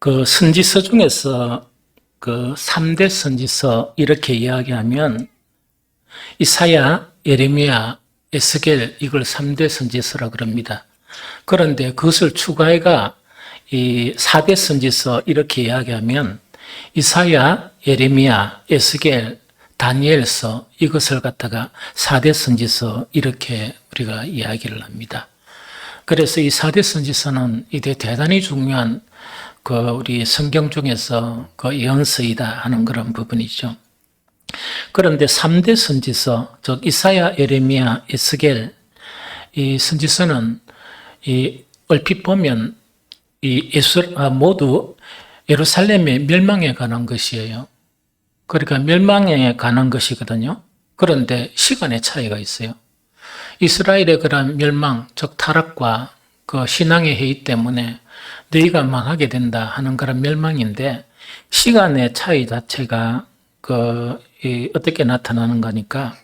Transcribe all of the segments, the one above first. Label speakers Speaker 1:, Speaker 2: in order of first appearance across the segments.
Speaker 1: 그 선지서 중에서 그 3대 선지서 이렇게 이야기하면 이사야, 예레미야, 에스겔 이걸 3대 선지서라 그럽니다. 그런데 그것을 추가해가 이 4대 선지서 이렇게 이야기하면 이사야, 예레미야, 에스겔, 다니엘서 이것을 갖다가 4대 선지서 이렇게 우리가 이야기를 합니다. 그래서 이 4대 선지서는 이게 대단히 중요한 그 우리 성경 중에서 그 예언서이다 하는 그런 부분이죠. 그런데 3대 선지서, 즉 이사야, 예레미야, 에스겔 이 선지서는 이 얼핏 보면 이 모두 예루살렘의 멸망에 관한 것이에요. 그러니까 멸망에 관한 것이거든요. 그런데 시간의 차이가 있어요. 이스라엘의 그런 멸망, 즉 타락과 그 신앙의 해이 때문에 너희가 망하게 된다 하는 그런 멸망인데 시간의 차이 자체가 어떻게 나타나는 거니까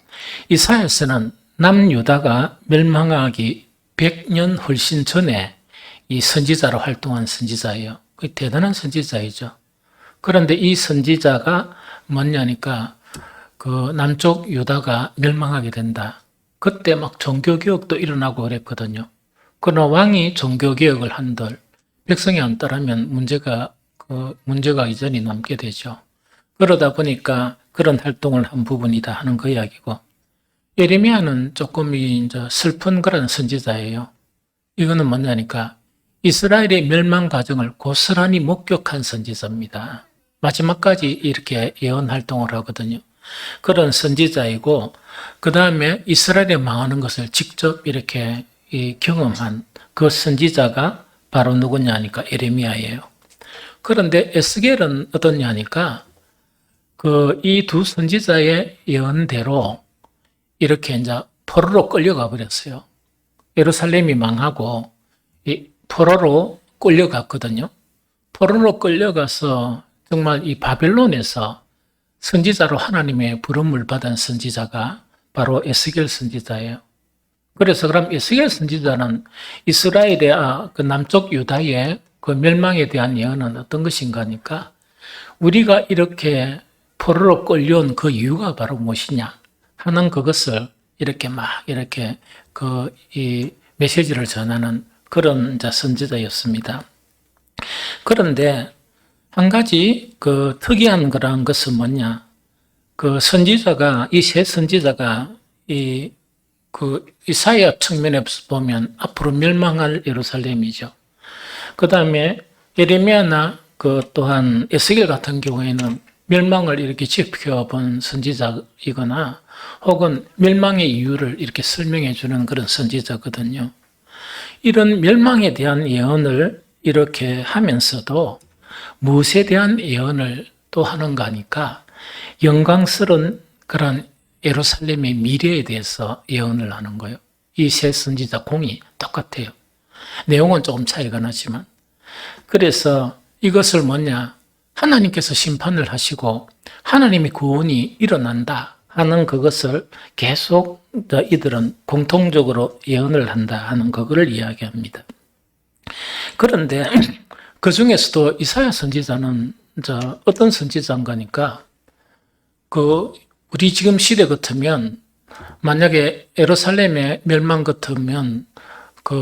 Speaker 1: 이사야서는 남유다가 멸망하기 100년 훨씬 전에 이 선지자로 활동한 선지자예요. 대단한 선지자이죠. 그런데 이 선지자가 뭐냐니까 그 남쪽 유다가 멸망하게 된다. 그때 막 종교개혁도 일어나고 그랬거든요. 그러나 왕이 종교개혁을 한들 백성이 안 따르면 문제가 여전히 남게 되죠. 그러다 보니까 그런 활동을 한 부분이다 하는 그 이야기고, 예레미야는 조금 이제 슬픈 그런 선지자예요. 이거는 뭐냐니까 이스라엘의 멸망 과정을 고스란히 목격한 선지자입니다. 마지막까지 이렇게 예언 활동을 하거든요. 그런 선지자이고, 그 다음에 이스라엘이 망하는 것을 직접 이렇게 경험한 그 선지자가 바로 누구냐니까 예레미야예요. 그런데 에스겔은 어떠냐니까 이 두 선지자의 예언대로 이렇게 이제 포로로 끌려가 버렸어요. 예루살렘이 망하고 포로로 끌려갔거든요. 포로로 끌려가서 정말 이 바벨론에서 선지자로 하나님의 부름을 받은 선지자가 바로 에스겔 선지자예요. 그래서 그럼 에스겔 선지자는 이스라엘의 그 남쪽 유다의 그 멸망에 대한 예언은 어떤 것인가 하니까 우리가 이렇게 포로로 끌려온 그 이유가 바로 무엇이냐 하는 그것을 이렇게 이 메시지를 전하는 그런 선지자였습니다. 그런데 한 가지 그 특이한 그런 것은 뭐냐? 그 선지자가 이 세 선지자가 이사야 측면에서 보면 앞으로 멸망할 예루살렘이죠. 그 다음에 예레미야나 또한 에스겔 같은 경우에는 멸망을 이렇게 지켜본 선지자이거나 혹은 멸망의 이유를 이렇게 설명해 주는 그런 선지자거든요. 이런 멸망에 대한 예언을 이렇게 하면서도 무엇에 대한 예언을 또 하는가 하니까 영광스러운 그런 예루살렘의 미래에 대해서 예언을 하는 거예요. 이 세 선지자 공이 똑같아요. 내용은 조금 차이가 나지만. 그래서 이것을 뭐냐? 하나님께서 심판을 하시고 하나님의 구원이 일어난다 하는 그것을 계속 이들은 공통적으로 예언을 한다 하는 그거를 이야기합니다. 그런데 그 중에서도 이사야 선지자는 어떤 선지자인가니까 우리 지금 시대 같으면 만약에 예루살렘의 멸망 같으면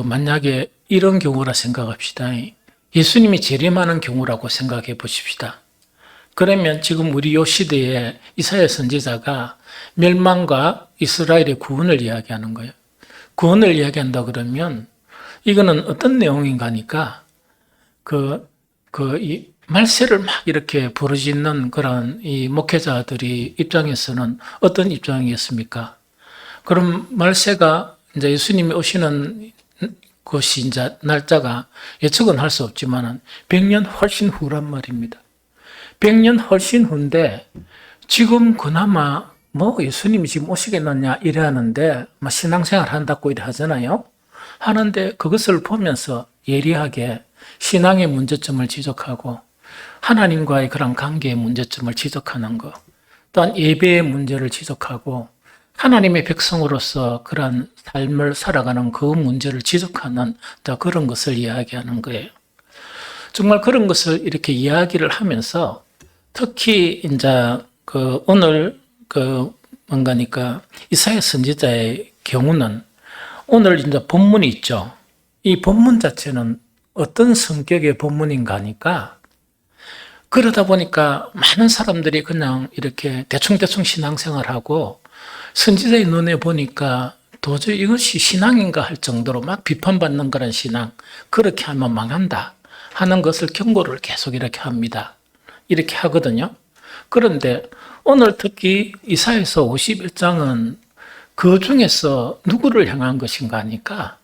Speaker 1: 만약에 이런 경우라 생각합시다. 예수님이 재림하는 경우라고 생각해 보십시다. 그러면 지금 우리 요 시대에 이사야 선지자가 멸망과 이스라엘의 구원을 이야기하는 거예요. 구원을 이야기한다 그러면 이거는 어떤 내용인가 하니까 이 말세를 막 이렇게 부르짖는 그런 이 목회자들이 입장에서는 어떤 입장이겠습니까? 그럼 말세가 이제 예수님이 오시는 것이 이제 날짜가 예측은 할 수 없지만은 100년 훨씬 후란 말입니다. 100년 훨씬 후인데 지금 그나마 예수님이 지금 오시겠느냐 이래 하는데 신앙생활 한다고 이래 하잖아요. 하는데 그것을 보면서 예리하게 신앙의 문제점을 지적하고 하나님과의 그런 관계의 문제점을 지적하는 것, 또한 예배의 문제를 지적하고 하나님의 백성으로서 그런 삶을 살아가는 그 문제를 지적하는 그런 것을 이야기하는 거예요. 정말 그런 것을 이렇게 이야기를 하면서 특히 이제 오늘 뭔가니까 이사야 선지자의 경우는 오늘 이제 본문이 있죠. 이 본문 자체는 어떤 성격의 본문인가 하니까 그러다 보니까 많은 사람들이 그냥 이렇게 대충대충 신앙생활하고 선지자의 눈에 보니까 도저히 이것이 신앙인가 할 정도로 막 비판받는 그런 신앙, 그렇게 하면 망한다 하는 것을 경고를 계속 이렇게 합니다. 이렇게 하거든요. 그런데 오늘 특히 이사야서 51장은 그 중에서 누구를 향한 것인가 하니까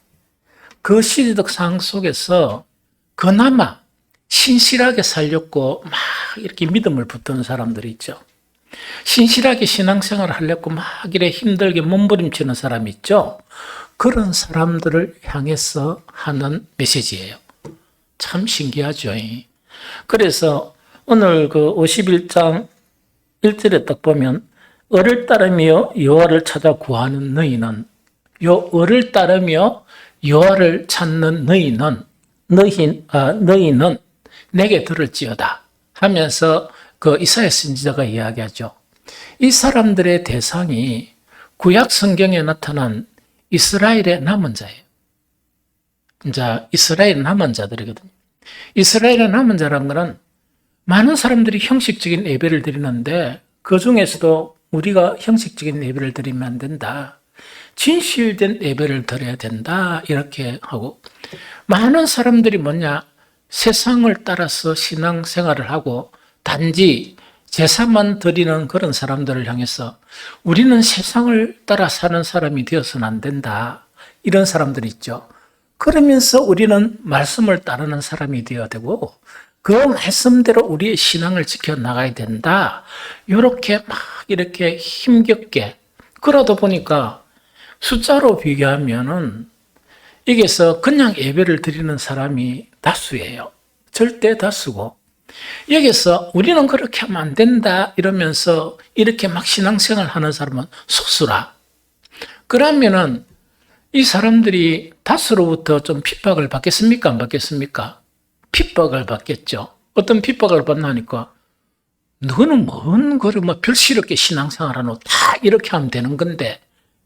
Speaker 1: 그 시대적 상황 속에서 그나마 신실하게 살렸고 막 이렇게 믿음을 붙드는 사람들이 있죠. 신실하게 신앙생활을 하려고 막 이래 힘들게 몸부림치는 사람이 있죠. 그런 사람들을 향해서 하는 메시지예요. 참 신기하죠. 그래서 오늘 51장 1절에 딱 보면 을을 따르며 여호와를 찾아 구하는 너희는 을을 따르며 여호와를 찾는 너희는 내게 들을지어다 하면서 이사야 선지자가 이야기하죠. 이 사람들의 대상이 구약 성경에 나타난 이스라엘의 남은 자예요. 이제 이스라엘 남은 자들이거든요. 이스라엘의 남은 자란 것은 많은 사람들이 형식적인 예배를 드리는데 그 중에서도 우리가 형식적인 예배를 드리면 안 된다. 진실된 예배를 드려야 된다. 이렇게 하고 많은 사람들이 세상을 따라서 신앙생활을 하고 단지 제사만 드리는 그런 사람들을 향해서 우리는 세상을 따라 사는 사람이 되어서는 안 된다. 이런 사람들이 있죠. 그러면서 우리는 말씀을 따르는 사람이 되어야 되고 그 말씀대로 우리의 신앙을 지켜나가야 된다. 이렇게 힘겹게 그러다 보니까 숫자로 비교하면은 여기서 그냥 예배를 드리는 사람이 다수예요. 절대 다수고 여기서 우리는 그렇게 하면 안 된다 이러면서 이렇게 막 신앙생활 하는 사람은 소수라. 그러면은 이 사람들이 다수로부터 좀 핍박을 받겠습니까? 안 받겠습니까? 핍박을 받겠죠. 어떤 핍박을 받나니까 너는 뭔 거를 별시럽게 신앙생활 하노? 다 이렇게 하면 되는 건데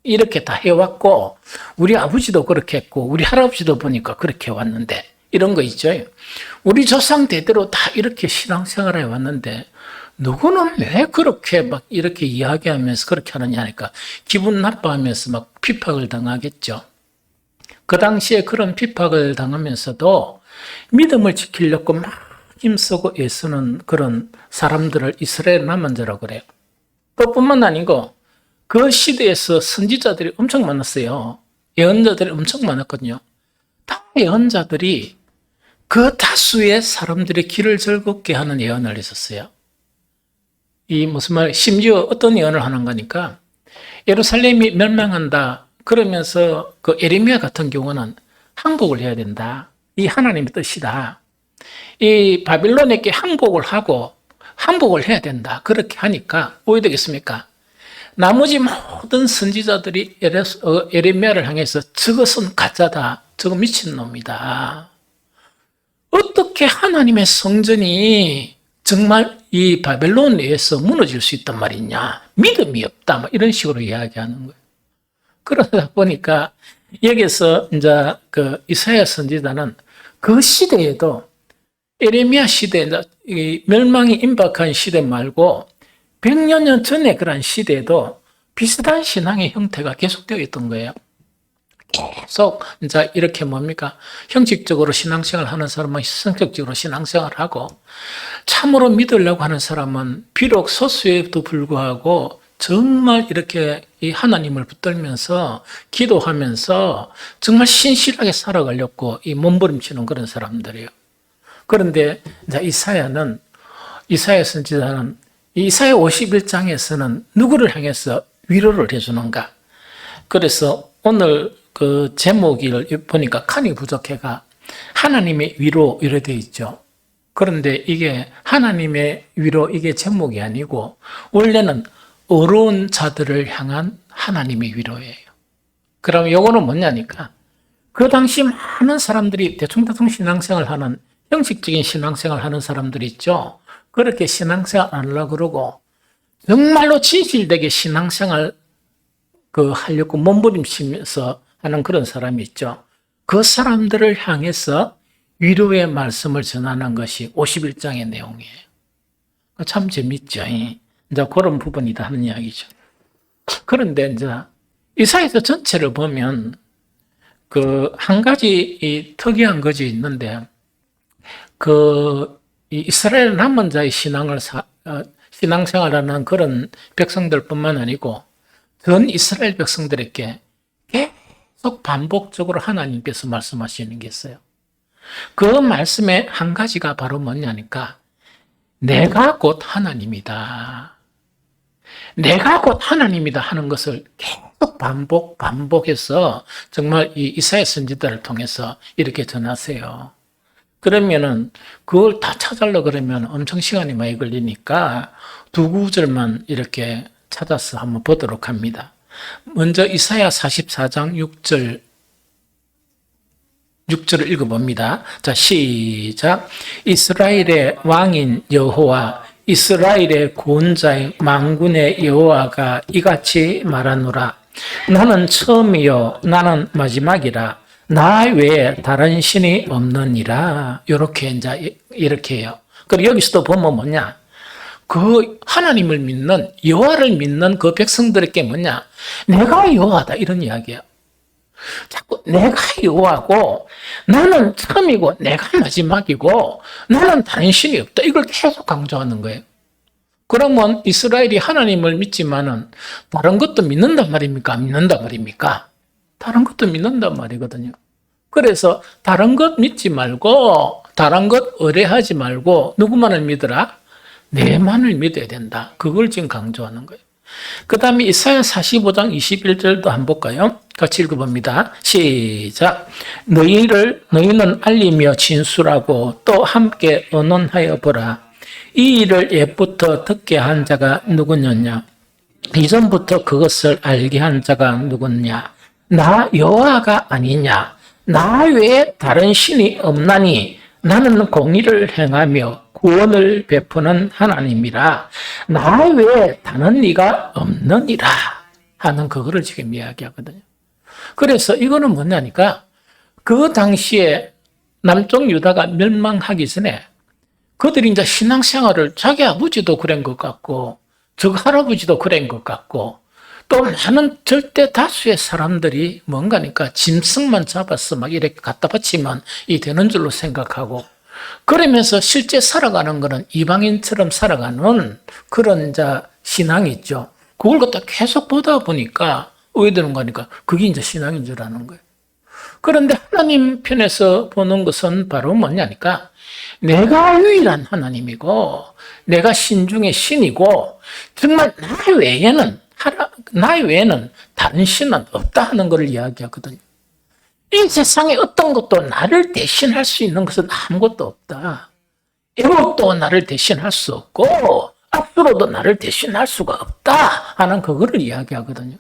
Speaker 1: 이렇게 다 해왔고 우리 아버지도 그렇게 했고 우리 할아버지도 보니까 그렇게 왔는데 이런 거 있죠. 우리 조상 대대로 다 이렇게 신앙생활을 해왔는데 누구는 왜 그렇게 이렇게 이야기하면서 그렇게 하느냐 하니까 기분 나빠하면서 핍박을 당하겠죠. 그 당시에 그런 핍박을 당하면서도 믿음을 지키려고 막 힘쓰고 애쓰는 그런 사람들을 이스라엘 남은 자라고 그래요. 또 뿐만 아니고 그 시대에서 선지자들이 엄청 많았어요. 예언자들이 엄청 많았거든요. 다 예언자들이 그 다수의 사람들의 길을 즐겁게 하는 예언을 했었어요. 무슨 말, 심지어 어떤 예언을 하는 거니까 예루살렘이 멸망한다. 그러면서 에레미야 같은 경우는 항복을 해야 된다. 이 하나님의 뜻이다. 이 바빌론에게 항복을 하고 항복을 해야 된다. 그렇게 하니까 어떻게 되겠습니까? 나머지 모든 선지자들이 에레미야를 향해서 저것은 가짜다. 저거 미친놈이다. 어떻게 하나님의 성전이 정말 이 바벨론에 의해서 무너질 수 있단 말이냐. 믿음이 없다. 이런 식으로 이야기하는 거예요. 그러다 보니까 여기서 이제 이사야 선지자는 그 시대에도 에레미야 시대, 멸망이 임박한 시대 말고 100여 년 전에 그런 시대에도 비슷한 신앙의 형태가 계속되어 있던 거예요. 계속 이제 이렇게 형식적으로 신앙생활 하는 사람은 성격적으로 신앙생활을 하고 참으로 믿으려고 하는 사람은 비록 소수에도 불구하고 정말 이렇게 이 하나님을 붙들면서 기도하면서 정말 신실하게 살아가려고 이 몸부림치는 그런 사람들이에요. 그런데 이제 이사야 선지자는 이사야 51장에서는 누구를 향해서 위로를 해주는가? 그래서 오늘 제목을 보니까 칸이 부족해가 하나님의 위로 이렇게 되어 있죠. 그런데 이게 하나님의 위로 이게 제목이 아니고 원래는 어려운 자들을 향한 하나님의 위로예요. 그럼 요거는 뭐냐니까 그 당시 많은 사람들이 대충 신앙생활을 하는 형식적인 신앙생활 하는 사람들 있죠. 그렇게 신앙생활 안 하려고 그러고 정말로 진실되게 신앙생활 하려고 몸부림치면서 하는 그런 사람이 있죠. 그 사람들을 향해서 위로의 말씀을 전하는 것이 51장의 내용이에요. 참 재밌죠. 이제 그런 부분이다 하는 이야기죠. 그런데 이제 이사야서 전체를 보면 한 가지 특이한 것이 있는데 이 이스라엘 남은 자의 신앙생활하는 그런 백성들뿐만 아니고 전 이스라엘 백성들에게 계속 반복적으로 하나님께서 말씀하시는 게 있어요. 그 말씀의 한 가지가 바로 뭐냐니까 내가 곧 하나님이다. 내가 곧 하나님이다 하는 것을 계속 반복해서 정말 이 이사야 선지자를 통해서 이렇게 전하세요. 그러면은 그걸 다 찾으려고 그러면 엄청 시간이 많이 걸리니까 두 구절만 이렇게 찾아서 한번 보도록 합니다. 먼저 이사야 44장 6절을 읽어봅니다. 자, 시작. 이스라엘의 왕인 여호와, 이스라엘의 구원자인 만군의 여호와가 이같이 말하노라. 나는 처음이요 나는 마지막이라. 나 외에 다른 신이 없느니라. 이렇게 해요. 그리고 여기서도 보면 뭐냐? 그 하나님을 믿는 여호와를 믿는 그 백성들에게 뭐냐? 내가 여호와다 이런 이야기예요. 자꾸 내가 여호와고 나는 처음이고 내가 마지막이고 나는 다른 신이 없다. 이걸 계속 강조하는 거예요. 그러면 이스라엘이 하나님을 믿지만은 다른 것도 믿는단 말입니까? 안 믿는단 말입니까? 다른 것도 믿는단 말이거든요. 그래서 다른 것 믿지 말고 다른 것 의뢰하지 말고 누구만을 믿어라? 내만을 믿어야 된다. 그걸 지금 강조하는 거예요. 그 다음에 이사야 45장 21절도 한번 볼까요? 같이 읽어봅니다. 시작. 너희는 알리며 진술하고 또 함께 언론하여 보라. 이 일을 옛부터 듣게 한 자가 누구냐? 이전부터 그것을 알게 한 자가 누구냐? 나 여호와가 아니냐? 나 외에 다른 신이 없나니 나는 공의를 행하며 구원을 베푸는 하나님이라. 나 외에 다른 이가 없느니라 하는 그거를 지금 이야기하거든요. 그래서 이거는 뭐냐니까 그 당시에 남쪽 유다가 멸망하기 전에 그들이 이제 신앙생활을 자기 아버지도 그런 것 같고 저 할아버지도 그런 것 같고 또 많은 절대 다수의 사람들이 뭔가니까 짐승만 잡아서 막 이렇게 갖다 바치면 이 되는 줄로 생각하고 그러면서 실제 살아가는 거는 이방인처럼 살아가는 그런 신앙이 있죠. 그걸 갖다 계속 보다 보니까 왜 되는 거니까 그게 이제 신앙인 줄 아는 거예요. 그런데 하나님 편에서 보는 것은 바로 뭐냐니까 내가 유일한 하나님이고 내가 신 중에 신이고 정말 나 외에는 다른 신은 없다 하는 것을 이야기하거든요. 이 세상에 어떤 것도 나를 대신할 수 있는 것은 아무것도 없다. 애국도 나를 대신할 수 없고 앞으로도 나를 대신할 수가 없다 하는 그거를 이야기하거든요.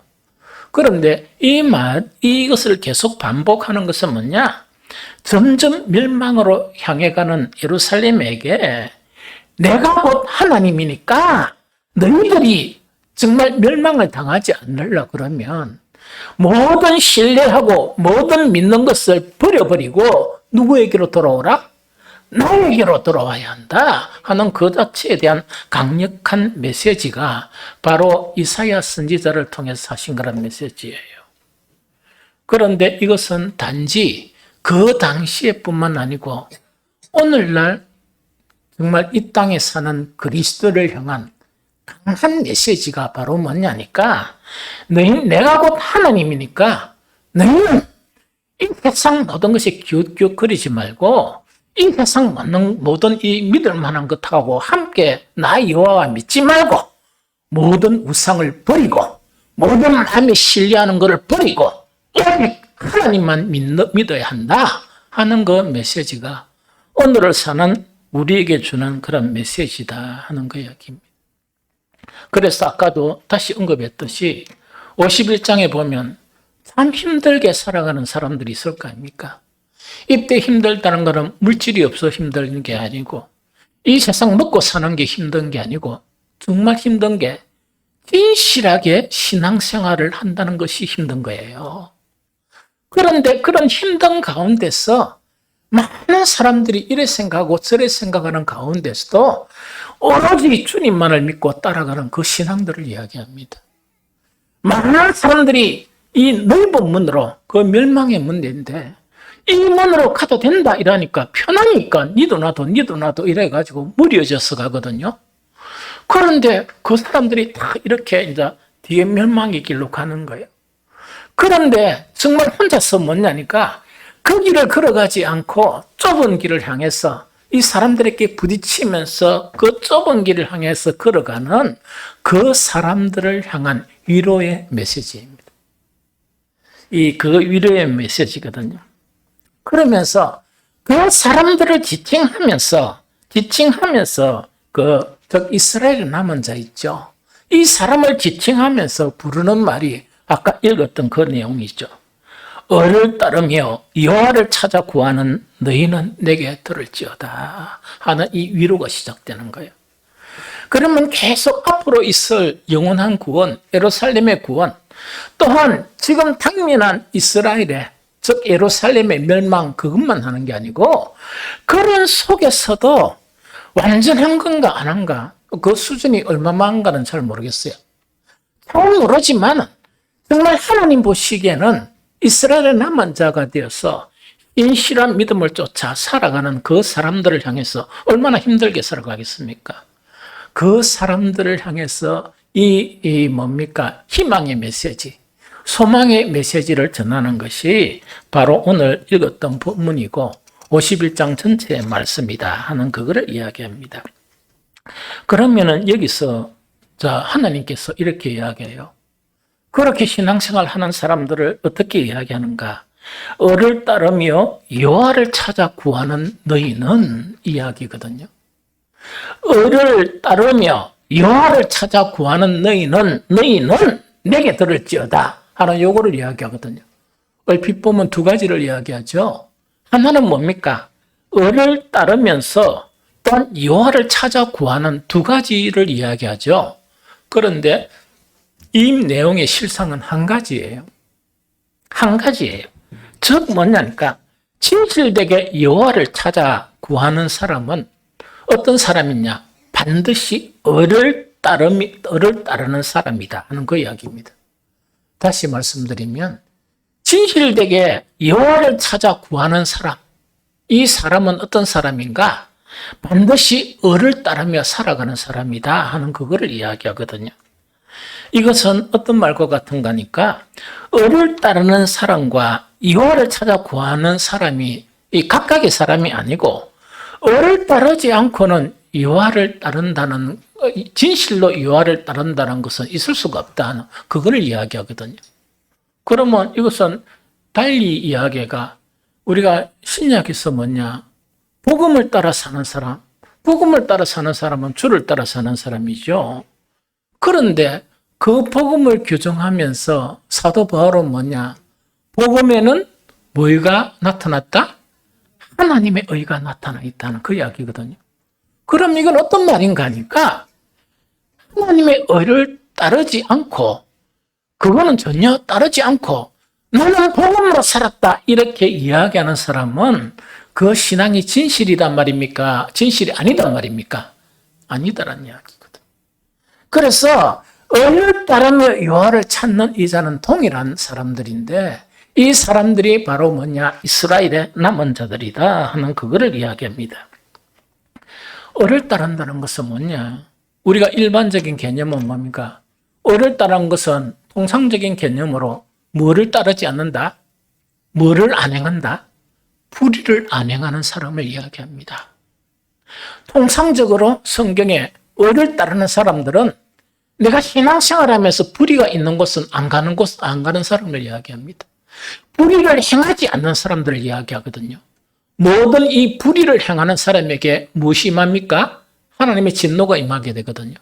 Speaker 1: 그런데 이것을 계속 반복하는 것은 뭐냐? 점점 멸망으로 향해 가는 예루살렘에게 내가 곧 하나님이니까 너희들이 정말 멸망을 당하지 않으려 그러면 모든 신뢰하고 모든 믿는 것을 버려버리고 누구에게로 돌아오라? 나에게로 돌아와야 한다 하는 그 자체에 대한 강력한 메시지가 바로 이사야 선지자를 통해서 하신 그런 메시지예요. 그런데 이것은 단지 그 당시에뿐만 아니고 오늘날 정말 이 땅에 사는 그리스도를 향한 강한 메시지가 바로 뭐냐니까 내가 곧 하나님이니까 너희는 이 세상 모든 것이 기웃기웃거리지 말고 이 세상 모든 이 믿을 만한 것하고 함께 나 여호와와 믿지 말고 모든 우상을 버리고 모든 남의 신뢰하는 것을 버리고 오직 하나님만 믿어야 한다 하는 그 메시지가 오늘을 사는 우리에게 주는 그런 메시지다 하는 그 이야기입니다. 그래서 아까도 다시 언급했듯이 51장에 보면 참 힘들게 살아가는 사람들이 있을 거 아닙니까? 이때 힘들다는 것은 물질이 없어 힘든 게 아니고 이 세상 먹고 사는 게 힘든 게 아니고 정말 힘든 게 진실하게 신앙생활을 한다는 것이 힘든 거예요. 그런데 그런 힘든 가운데서 많은 사람들이 이래 생각하고 저래 생각하는 가운데서도 오로지 주님만을 믿고 따라가는 그 신앙들을 이야기합니다. 많은 사람들이 이 넓은 문으로, 그 멸망의 문인데 이 문으로 가도 된다 이러니까 편하니까 니도 나도 이래가지고 무뎌져서 가거든요. 그런데 그 사람들이 다 이렇게 이제 뒤에 멸망의 길로 가는 거예요. 그런데 정말 혼자서 뭐냐니까 그 길을 걸어가지 않고 좁은 길을 향해서 이 사람들에게 부딪히면서 그 좁은 길을 향해서 걸어가는 그 사람들을 향한 위로의 메시지입니다. 그 위로의 메시지거든요. 그러면서 그 사람들을 지칭하면서 즉 이스라엘 남은 자 있죠. 이 사람을 지칭하면서 부르는 말이 아까 읽었던 그 내용이죠. 을을 따르며 여호와를 찾아 구하는 너희는 내게 들을지어다 하는 이 위로가 시작되는 거예요. 그러면 계속 앞으로 있을 영원한 구원, 예루살렘의 구원, 또한 지금 당면한 이스라엘의 즉 예루살렘의 멸망 그것만 하는 게 아니고 그런 속에서도 완전한 건가 안 한가 그 수준이 얼마만가는 잘 모르겠어요. 잘 모르지만 정말 하나님 보시기에는 이스라엘의 남은 자가 되어서 인실한 믿음을 쫓아 살아가는 그 사람들을 향해서 얼마나 힘들게 살아가겠습니까? 그 사람들을 향해서 뭡니까? 희망의 메시지, 소망의 메시지를 전하는 것이 바로 오늘 읽었던 본문이고 51장 전체의 말씀이다 하는 그거를 이야기합니다. 그러면은 여기서 하나님께서 이렇게 이야기해요. 그렇게 신앙생활 하는 사람들을 어떻게 이야기하는가? 을을 따르며 여호와를 찾아 구하는 너희는 이야기거든요. 을을 따르며 여호와를 찾아 구하는 너희는 내게 들을지어다 하는 요거를 이야기하거든요. 얼핏 보면 두 가지를 이야기하죠. 하나는 뭡니까? 을을 따르면서 또한 여호와를 찾아 구하는 두 가지를 이야기하죠. 그런데 이 내용의 실상은 한 가지예요. 한 가지예요. 즉 뭐냐니까 진실되게 여호와를 찾아 구하는 사람은 어떤 사람이냐? 반드시 을을 따르는 사람이다 하는 그 이야기입니다. 다시 말씀드리면 진실되게 여호와를 찾아 구하는 사람, 이 사람은 어떤 사람인가? 반드시 을을 따르며 살아가는 사람이다 하는 그거를 이야기하거든요. 이것은 어떤 말과 같은가니까 을을 따르는 사람과 여호와를 찾아 구하는 사람이 이 각각의 사람이 아니고 을을 따르지 않고는 여호와를 따른다는 진실로 여호와를 따른다는 것은 있을 수가 없다는 그거를 이야기하거든요. 그러면 이것은 달리 이야기가 우리가 신약에서 뭐냐? 복음을 따라 사는 사람, 복음을 따라 사는 사람은 주를 따라 사는 사람이죠. 그런데 그 복음을 규정하면서 사도 바울은 뭐냐? 복음에는 뭐가 나타났다? 하나님의 의가 나타나 있다는 그 이야기거든요. 그럼 이건 어떤 말인가 하니까 하나님의 의를 따르지 않고 그거는 전혀 따르지 않고 나는 복음으로 살았다 이렇게 이야기하는 사람은 그 신앙이 진실이란 말입니까? 진실이 아니단 말입니까? 아니다라는 이야기거든. 그래서 의를 따르며 여호와를 찾는 이자는 동일한 사람들인데 이 사람들이 바로 뭐냐? 이스라엘의 남은 자들이다 하는 그거를 이야기합니다. 의를 따른다는 것은 뭐냐? 우리가 일반적인 개념은 뭡니까? 의를 따르는 것은 통상적인 개념으로 뭐를 따르지 않는다? 뭐를 안 행한다? 불의를 안 행하는 사람을 이야기합니다. 통상적으로 성경에 의를 따르는 사람들은 내가 신앙생활하면서 불의가 있는 곳은 안 가는 사람을 이야기합니다. 불의를 행하지 않는 사람들을 이야기하거든요. 모든 이 불의를 행하는 사람에게 무엇이 임합니까? 하나님의 진노가 임하게 되거든요.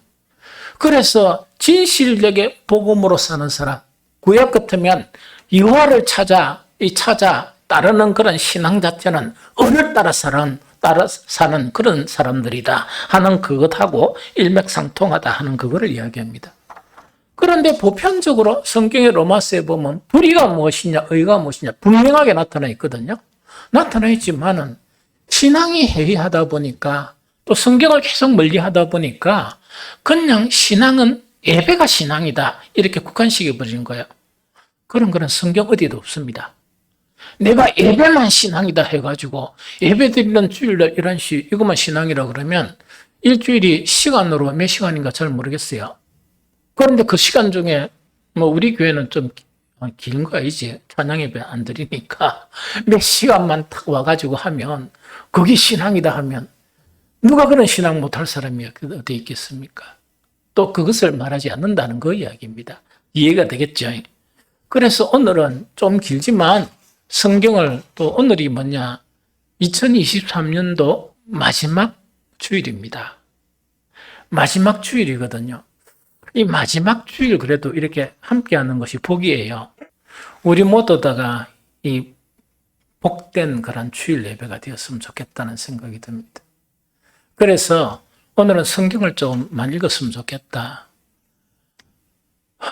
Speaker 1: 그래서 진실되게 복음으로 사는 사람, 구약 같으면 여호와를 찾아 따르는 그런 신앙 자체는 을을 따라 사는 그런 사람들이다 하는 그것하고 일맥상통하다 하는 그거를 이야기합니다. 그런데 보편적으로 성경의 로마서에 보면 불의가 무엇이냐 의가 무엇이냐 분명하게 나타나 있거든요. 나타나 있지만은 신앙이 해이하다 보니까 또 성경을 계속 멀리하다 보니까 그냥 신앙은 예배가 신앙이다 이렇게 국한시켜 버린 거예요. 그런 거는 성경 어디에도 없습니다. 내가 예배만 신앙이다 해가지고 예배 드리는 주일날 11시 이것만 신앙이라 그러면 일주일이 시간으로 몇 시간인가 잘 모르겠어요. 그런데 그 시간 중에 뭐 우리 교회는 좀 긴 거 아니지. 찬양 예배 안 드리니까 몇 시간만 딱 와가지고 하면 그게 신앙이다 하면 누가 그런 신앙 못할 사람이 어디 있겠습니까? 또 그것을 말하지 않는다는 그 이야기입니다. 이해가 되겠죠? 그래서 오늘은 좀 길지만 성경을 또 오늘이 뭐냐 2023년도 마지막 주일입니다. 마지막 주일이거든요. 이 마지막 주일 그래도 이렇게 함께하는 것이 복이에요. 우리 모두다가 이 복된 그런 주일 예배가 되었으면 좋겠다는 생각이 듭니다. 그래서 오늘은 성경을 좀 많이 읽었으면 좋겠다.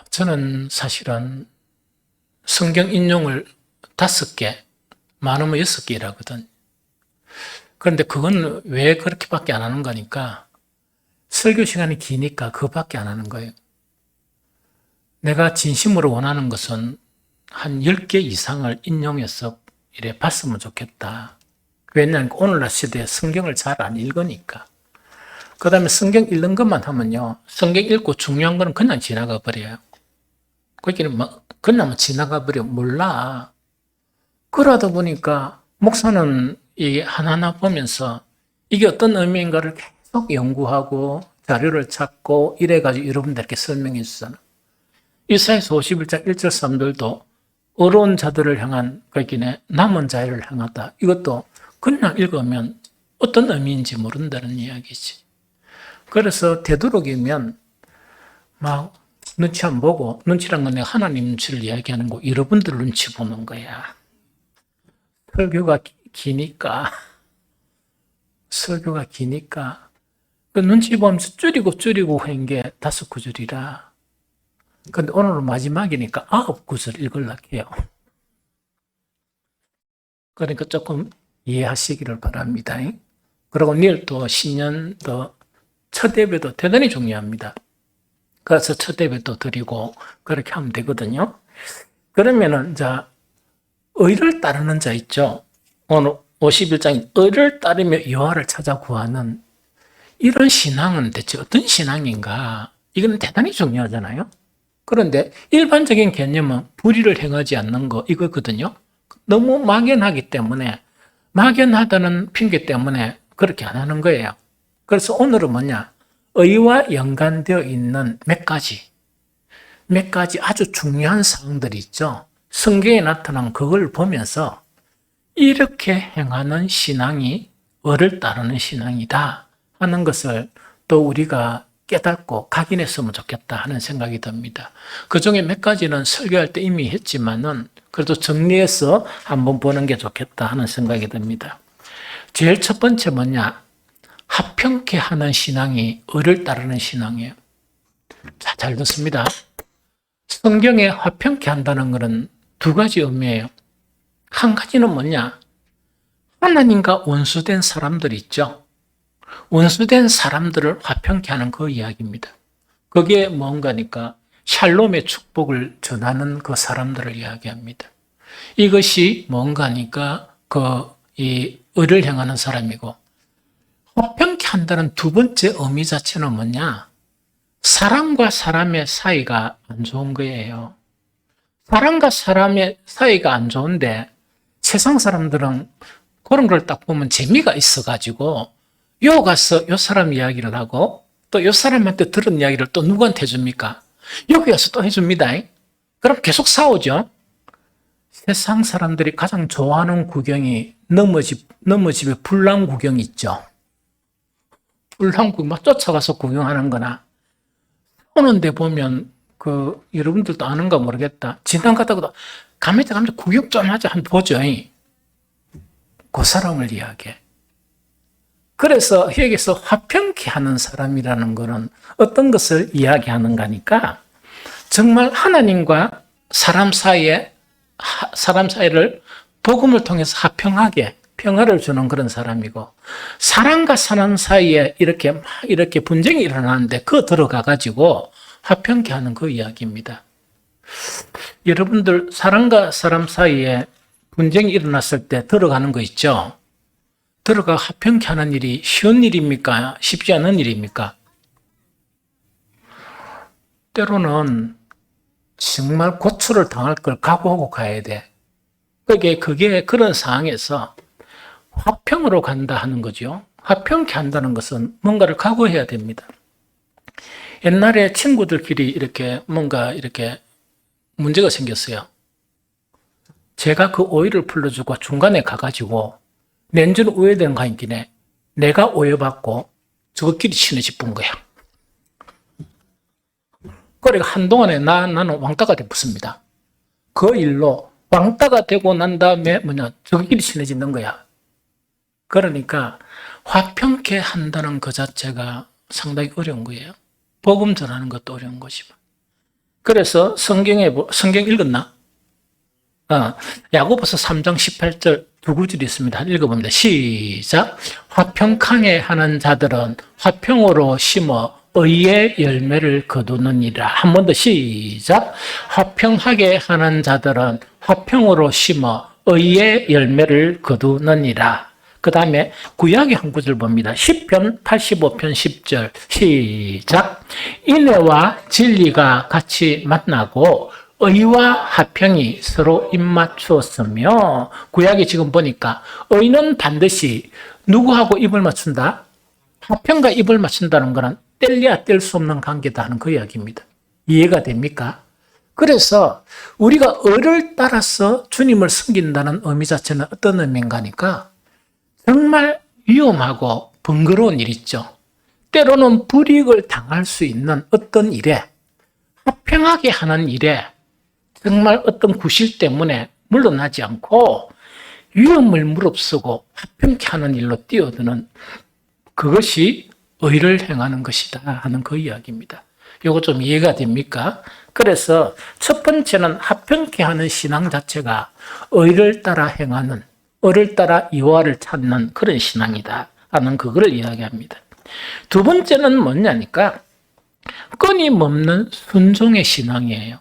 Speaker 1: 저는 사실은 성경 인용을 5개, 많으면 6개라거든. 그런데 그건 왜 그렇게밖에 안 하는 거니까 설교 시간이 기니까 그거밖에 안 하는 거예요. 내가 진심으로 원하는 것은 한 10개 이상을 인용해서 이래 봤으면 좋겠다. 왜냐하면 오늘날 시대에 성경을 잘 안 읽으니까. 그 다음에 성경 읽는 것만 하면요. 성경 읽고 중요한 거는 그냥 지나가 버려요. 그냥 지나가 버려. 몰라. 그러다 보니까 목사는 이 하나하나 보면서 이게 어떤 의미인가를 계속 연구하고 자료를 찾고 이래가지고 여러분들께 설명해 주잖아. 이사야서 51장 1절 3절도 어려운 자들을 향한 그기네 남은 자를 향하다. 이것도 그냥 읽으면 어떤 의미인지 모른다는 이야기지. 그래서 되도록이면 막 눈치 안 보고 눈치란 건 내가 하나님 눈치를 이야기하는 거 여러분들 눈치 보는 거야. 설교가 기니까 그 눈치 보면서 줄이고 한 게 5구절이라. 근데 오늘은 마지막이니까 9구절 읽으려고 해요. 그러니까 조금 이해하시기를 바랍니다. 그리고 내일 또 신년 또 첫 예배도 대단히 중요합니다. 그래서 첫 예배도 드리고 그렇게 하면 되거든요. 그러면은 자 의를 따르는 자 있죠. 오늘 51장에 의를 따르며 여호와를 찾아 구하는 이런 신앙은 대체 어떤 신앙인가? 이건 대단히 중요하잖아요. 그런데 일반적인 개념은 불의를 행하지 않는 거 이거거든요. 너무 막연하기 때문에 막연하다는 핑계 때문에 그렇게 안 하는 거예요. 그래서 오늘은 뭐냐? 의와 연관되어 있는 몇 가지 아주 중요한 사항들이 있죠. 성경에 나타난 그걸 보면서 이렇게 행하는 신앙이 의를 따르는 신앙이다 하는 것을 또 우리가 깨닫고 각인했으면 좋겠다 하는 생각이 듭니다. 그 중에 몇 가지는 설교할 때 이미 했지만은 그래도 정리해서 한번 보는 게 좋겠다 하는 생각이 듭니다. 제일 첫 번째 뭐냐? 합평케 하는 신앙이 의를 따르는 신앙이에요. 자, 잘 듣습니다. 성경에 화평케 한다는 것은 2가지 의미예요. 한 가지는 뭐냐? 하나님과 원수된 사람들 있죠. 원수된 사람들을 화평케 하는 그 이야기입니다. 그게 뭔가니까 샬롬의 축복을 전하는 그 사람들을 이야기합니다. 이것이 뭔가니까 이 의를 행하는 사람이고, 화평케 한다는 2번째 의미 자체는 뭐냐? 사람과 사람의 사이가 안 좋은 거예요. 사람과 사람의 사이가 안 좋은데 세상 사람들은 그런 걸 딱 보면 재미가 있어가지고 요 가서 요 사람 이야기를 하고 또 요 사람한테 들은 이야기를 또 누구한테 해줍니까? 여기 와서 또 해줍니다. 그럼 계속 싸우죠. 세상 사람들이 가장 좋아하는 구경이 너머 집에 불난 구경 있죠. 불난 구경 막 쫓아가서 구경하는 거나 오는데 보면 여러분들도 아는가 모르겠다. 지나가다가도 가만히 구경 좀 하자 한번 보죠. 그 사람을 이야기해. 그래서 여기서 화평케 하는 사람이라는 것은 어떤 것을 이야기하는가니까 정말 하나님과 사람 사이를 복음을 통해서 화평하게 평화를 주는 그런 사람이고, 사람과 사람 사이에 이렇게 분쟁이 일어나는데 그 들어가가지고 화평케 하는 그 이야기입니다. 여러분들 사람과 사람 사이에 분쟁이 일어났을 때 들어가는 거 있죠? 들어가 화평케 하는 일이 쉬운 일입니까? 쉽지 않은 일입니까? 때로는 정말 고초를 당할 걸 각오하고 가야 돼. 그게 그런 상황에서 화평으로 간다 하는 거죠. 화평케 한다는 것은 뭔가를 각오해야 됩니다. 옛날에 친구들끼리 이렇게 문제가 생겼어요. 제가 그 오해를 풀어주고 중간에 가가지고 낸줄 오해되는 거 있긴 내가 오해받고 저것끼리 친해져 본 거야. 그러니까 한동안에 나는 왕따가 돼 붙습니다. 그 일로 왕따가 되고 난 다음에 저것끼리 친해지는 거야. 그러니까 화평케 한다는 그 자체가 상당히 어려운 거예요. 복음 전하는 것도 어려운 것이고. 그래서 성경 읽었나? 야고보서 3장 18절 두 구절이 있습니다. 읽어봅니다. 시작. 화평하게 하는 자들은 화평으로 심어 의의 열매를 거두느니라. 한 번 더 시작. 화평하게 하는 자들은 화평으로 심어 의의 열매를 거두느니라. 그 다음에 구약의 한 구절 봅니다. 시편 85편 10절 시작. 인애와 진리가 같이 만나고 의와 화평이 서로 입맞추었으며, 구약에 지금 보니까 의는 반드시 누구하고 입을 맞춘다? 화평과 입을 맞춘다는 것은 뗄래야 뗄 수 없는 관계다 하는 그 이야기입니다. 이해가 됩니까? 그래서 우리가 의를 따라서 주님을 섬긴다는 의미 자체는 어떤 의미인가 하니까 정말 위험하고 번거로운 일 있죠. 때로는 불이익을 당할 수 있는 어떤 일에, 화평하게 하는 일에 정말 어떤 구실 때문에 물러나지 않고 위험을 무릅쓰고 화평케 하는 일로 뛰어드는 그것이 의를 행하는 것이다 하는 그 이야기입니다. 이거 좀 이해가 됩니까? 그래서 첫 번째는 화평케 하는 신앙 자체가 의를 따라 행하는, 의를 따라 이화를 찾는 그런 신앙이다 하는 그걸 이야기합니다. 두 번째는 뭐냐니까 끊임없는 순종의 신앙이에요.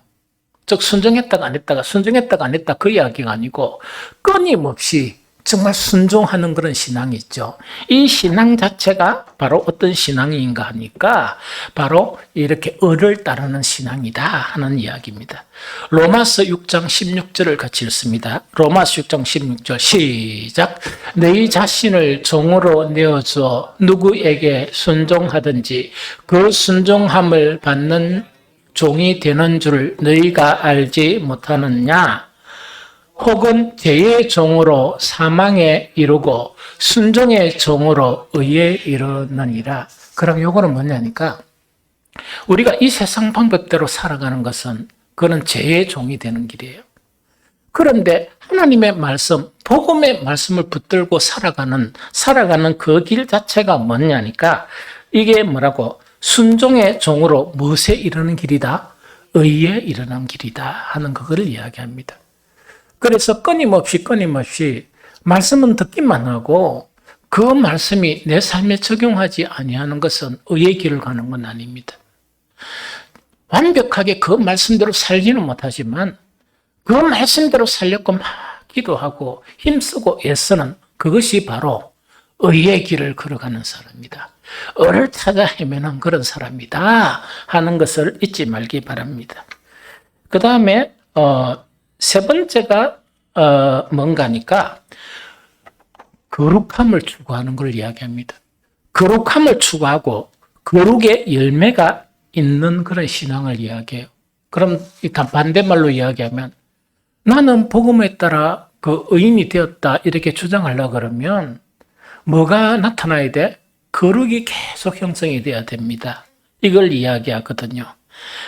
Speaker 1: 즉 순종했다가 안 했다가 그 이야기가 아니고 끊임없이 정말 순종하는 그런 신앙이 있죠. 이 신앙 자체가 바로 어떤 신앙인가 하니까 바로 이렇게 의를 따르는 신앙이다 하는 이야기입니다. 로마서 6장 16절을 같이 읽습니다. 로마서 6장 16절 시작. 너희 자신을 종으로 내어줘 누구에게 순종하든지 그 순종함을 받는 종이 되는 줄 너희가 알지 못하느냐? 혹은 죄의 종으로 사망에 이르고 순종의 종으로 의에 이르느니라. 그럼 요거는 뭐냐니까 우리가 이 세상 방법대로 살아가는 것은 그건 죄의 종이 되는 길이에요. 그런데 하나님의 말씀, 복음의 말씀을 붙들고 살아가는 그 길 자체가 뭐냐니까 이게 뭐라고? 순종의 종으로 무엇에 이르는 길이다? 의에 이르는 길이다 하는 그거를 이야기합니다. 그래서 끊임없이 말씀은 듣기만 하고 그 말씀이 내 삶에 적용하지 아니하는 것은 의의 길을 가는 건 아닙니다. 완벽하게 그 말씀대로 살지는 못하지만 그 말씀대로 살려고 막 기도하고 힘쓰고 애쓰는 그것이 바로 의의 길을 걸어가는 사람이다. 의를 찾아 헤매는 그런 사람이다 하는 것을 잊지 말기 바랍니다. 그 다음에 세 번째가 뭔가니까 거룩함을 추구하는 걸 이야기합니다. 거룩함을 추구하고 거룩의 열매가 있는 그런 신앙을 이야기해요. 그럼 일단 반대말로 이야기하면 나는 복음에 따라 그 의인이 되었다 이렇게 주장하려고 그러면 뭐가 나타나야 돼? 거룩이 계속 형성이 돼야 됩니다. 이걸 이야기하거든요.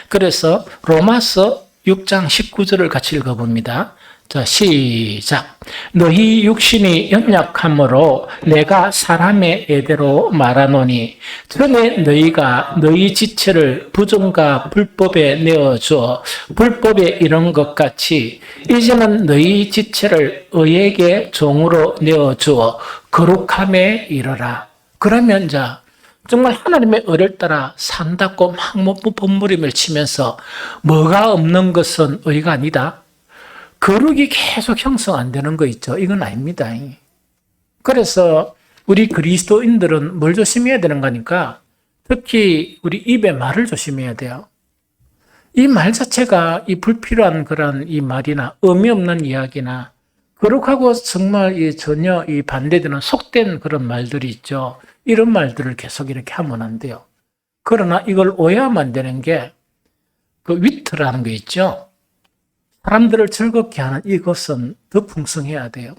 Speaker 1: 그래서 로마서 6장 19절을 같이 읽어봅니다. 자, 시작. 너희 육신이 연약함으로 내가 사람의 예대로 말하노니 전에 너희가 너희 지체를 부정과 불법에 내어주어 불법에 이른 것 같이 이제는 너희 지체를 의에게 종으로 내어주어 거룩함에 이르라. 그러면 자 정말 하나님의 의를 따라 산다고 막 본무림을 치면서 뭐가 없는 것은 의가 아니다. 거룩이 계속 형성 안 되는 거 있죠. 이건 아닙니다. 그래서 우리 그리스도인들은 뭘 조심해야 되는 거니까 특히 우리 입에 말을 조심해야 돼요. 이 말 자체가 이 불필요한 그런 이 말이나 의미 없는 이야기나 거룩하고 정말 전혀 이 반대되는 속된 그런 말들이 있죠. 이런 말들을 계속 이렇게 하면 안 돼요. 그러나 이걸 오해하면 안 되는 게 그 위트라는 거 있죠. 사람들을 즐겁게 하는 이것은 더 풍성해야 돼요.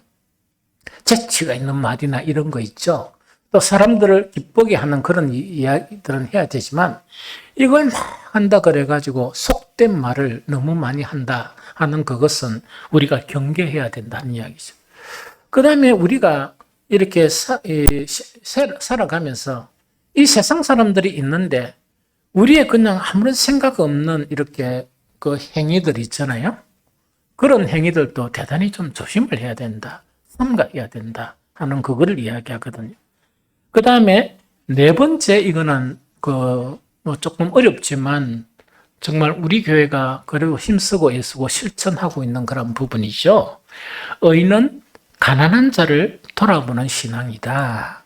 Speaker 1: 재치가 있는 말이나 이런 거 있죠. 또 사람들을 기쁘게 하는 그런 이야기들은 해야 되지만 이걸 막 한다 그래가지고 속된 말을 너무 많이 한다 하는 그것은 우리가 경계해야 된다는 이야기죠. 그 다음에 우리가 이렇게 살아가면서 이 세상 사람들이 있는데 우리의 그냥 아무런 생각 없는 이렇게 그 행위들 있잖아요. 그런 행위들도 대단히 좀 조심을 해야 된다. 삼가해야 된다 하는 그거를 이야기하거든요. 그 다음에 네 번째 이거는 뭐 조금 어렵지만 정말 우리 교회가 그래도 힘쓰고 애쓰고 실천하고 있는 그런 부분이죠. 의인은 가난한 자를 돌아보는 신앙이다.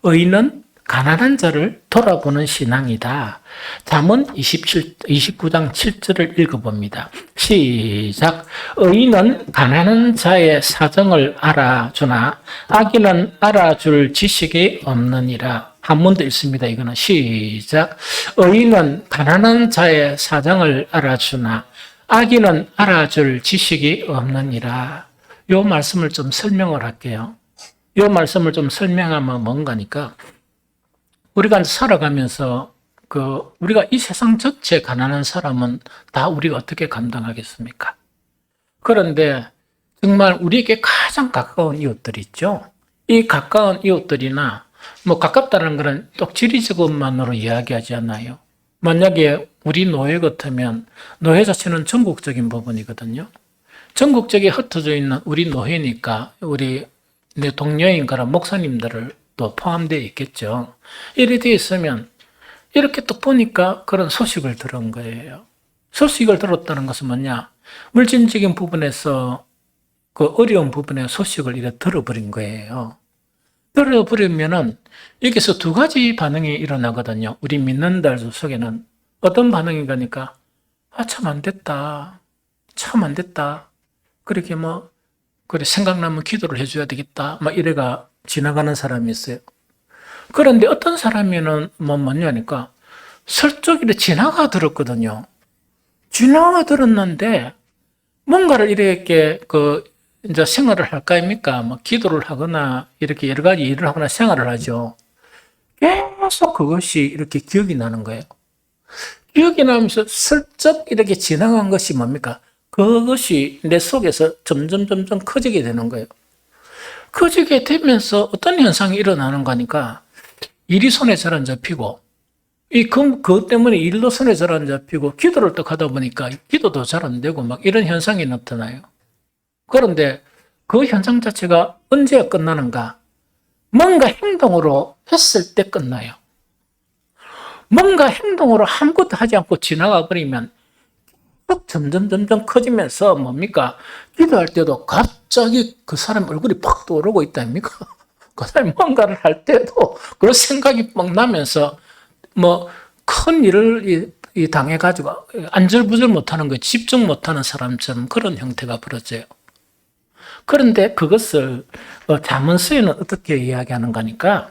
Speaker 1: 의인은 가난한 자를 돌아보는 신앙이다. 잠언 29장 7절을 읽어봅니다. 시작. 의인은 가난한 자의 사정을 알아주나 악인은 알아줄 지식이 없느니라. 한 번 더 읽습니다. 이거는 시작. 의인은 가난한 자의 사정을 알아주나 악인은 알아줄 지식이 없느니라. 요 말씀을 좀 설명을 할게요. 요 말씀을 좀 설명하면 뭔가니까 우리가 살아가면서 우리가 이 세상 전체 가난한 사람은 다 우리가 어떻게 감당하겠습니까? 그런데 정말 우리에게 가장 가까운 이웃들 있죠? 이 가까운 이웃들이나 뭐 가깝다는 것은 또 지리적으로만으로 이야기하지 않아요. 만약에 우리 노예 같으면 노예 자체는 전국적인 부분이거든요. 전국적에 흩어져 있는 우리 노예니까 우리 내 동료인 그런 목사님들을 또 포함되어 있겠죠. 이렇게 되어 있으면 이렇게 또 보니까 그런 소식을 들은 거예요. 소식을 들었다는 것은 뭐냐? 물질적인 부분에서 그 어려운 부분의 소식을 이렇게 들어버린 거예요. 들어버리면은 여기서 두 가지 반응이 일어나거든요. 우리 믿는 자들 속에는 어떤 반응이 가니까 참 안 됐다. 참 안 됐다. 그렇게 그래 생각나면 기도를 해줘야 되겠다. 막 이래가 지나가는 사람이 있어요. 그런데 어떤 사람이는 뭐냐니까 슬쩍 이렇게 지나가 들었거든요. 지나가 들었는데 뭔가를 이렇게 이제 생활을 할까 합니까? 기도를 하거나 이렇게 여러 가지 일을 하거나 생활을 하죠. 계속 그것이 이렇게 기억이 나는 거예요. 기억이 나면서 슬쩍 이렇게 지나간 것이 뭡니까? 그것이 내 속에서 점점 커지게 되는 거예요. 커지게 되면서 어떤 현상이 일어나는 거니까 일이 손에 잘 안 잡히고 그것 때문에 일도 손에 잘 안 잡히고 기도를 또 하다 보니까 기도도 잘 안 되고 막 이런 현상이 나타나요. 그런데 그 현상 자체가 언제 끝나는가? 뭔가 행동으로 했을 때 끝나요. 뭔가 행동으로 아무것도 하지 않고 지나가 버리면 점점 커지면서 뭡니까? 기도할 때도 갑자기 그 사람 얼굴이 팍 떠오르고 있다 아닙니까? 그 사람이 뭔가를 할 때도 그런 생각이 막 나면서 큰 일을 당해가지고 안절부절 못하는 거 집중 못하는 사람처럼 그런 형태가 벌어져요. 그런데 그것을 잠언서에는 어떻게 이야기하는 거니까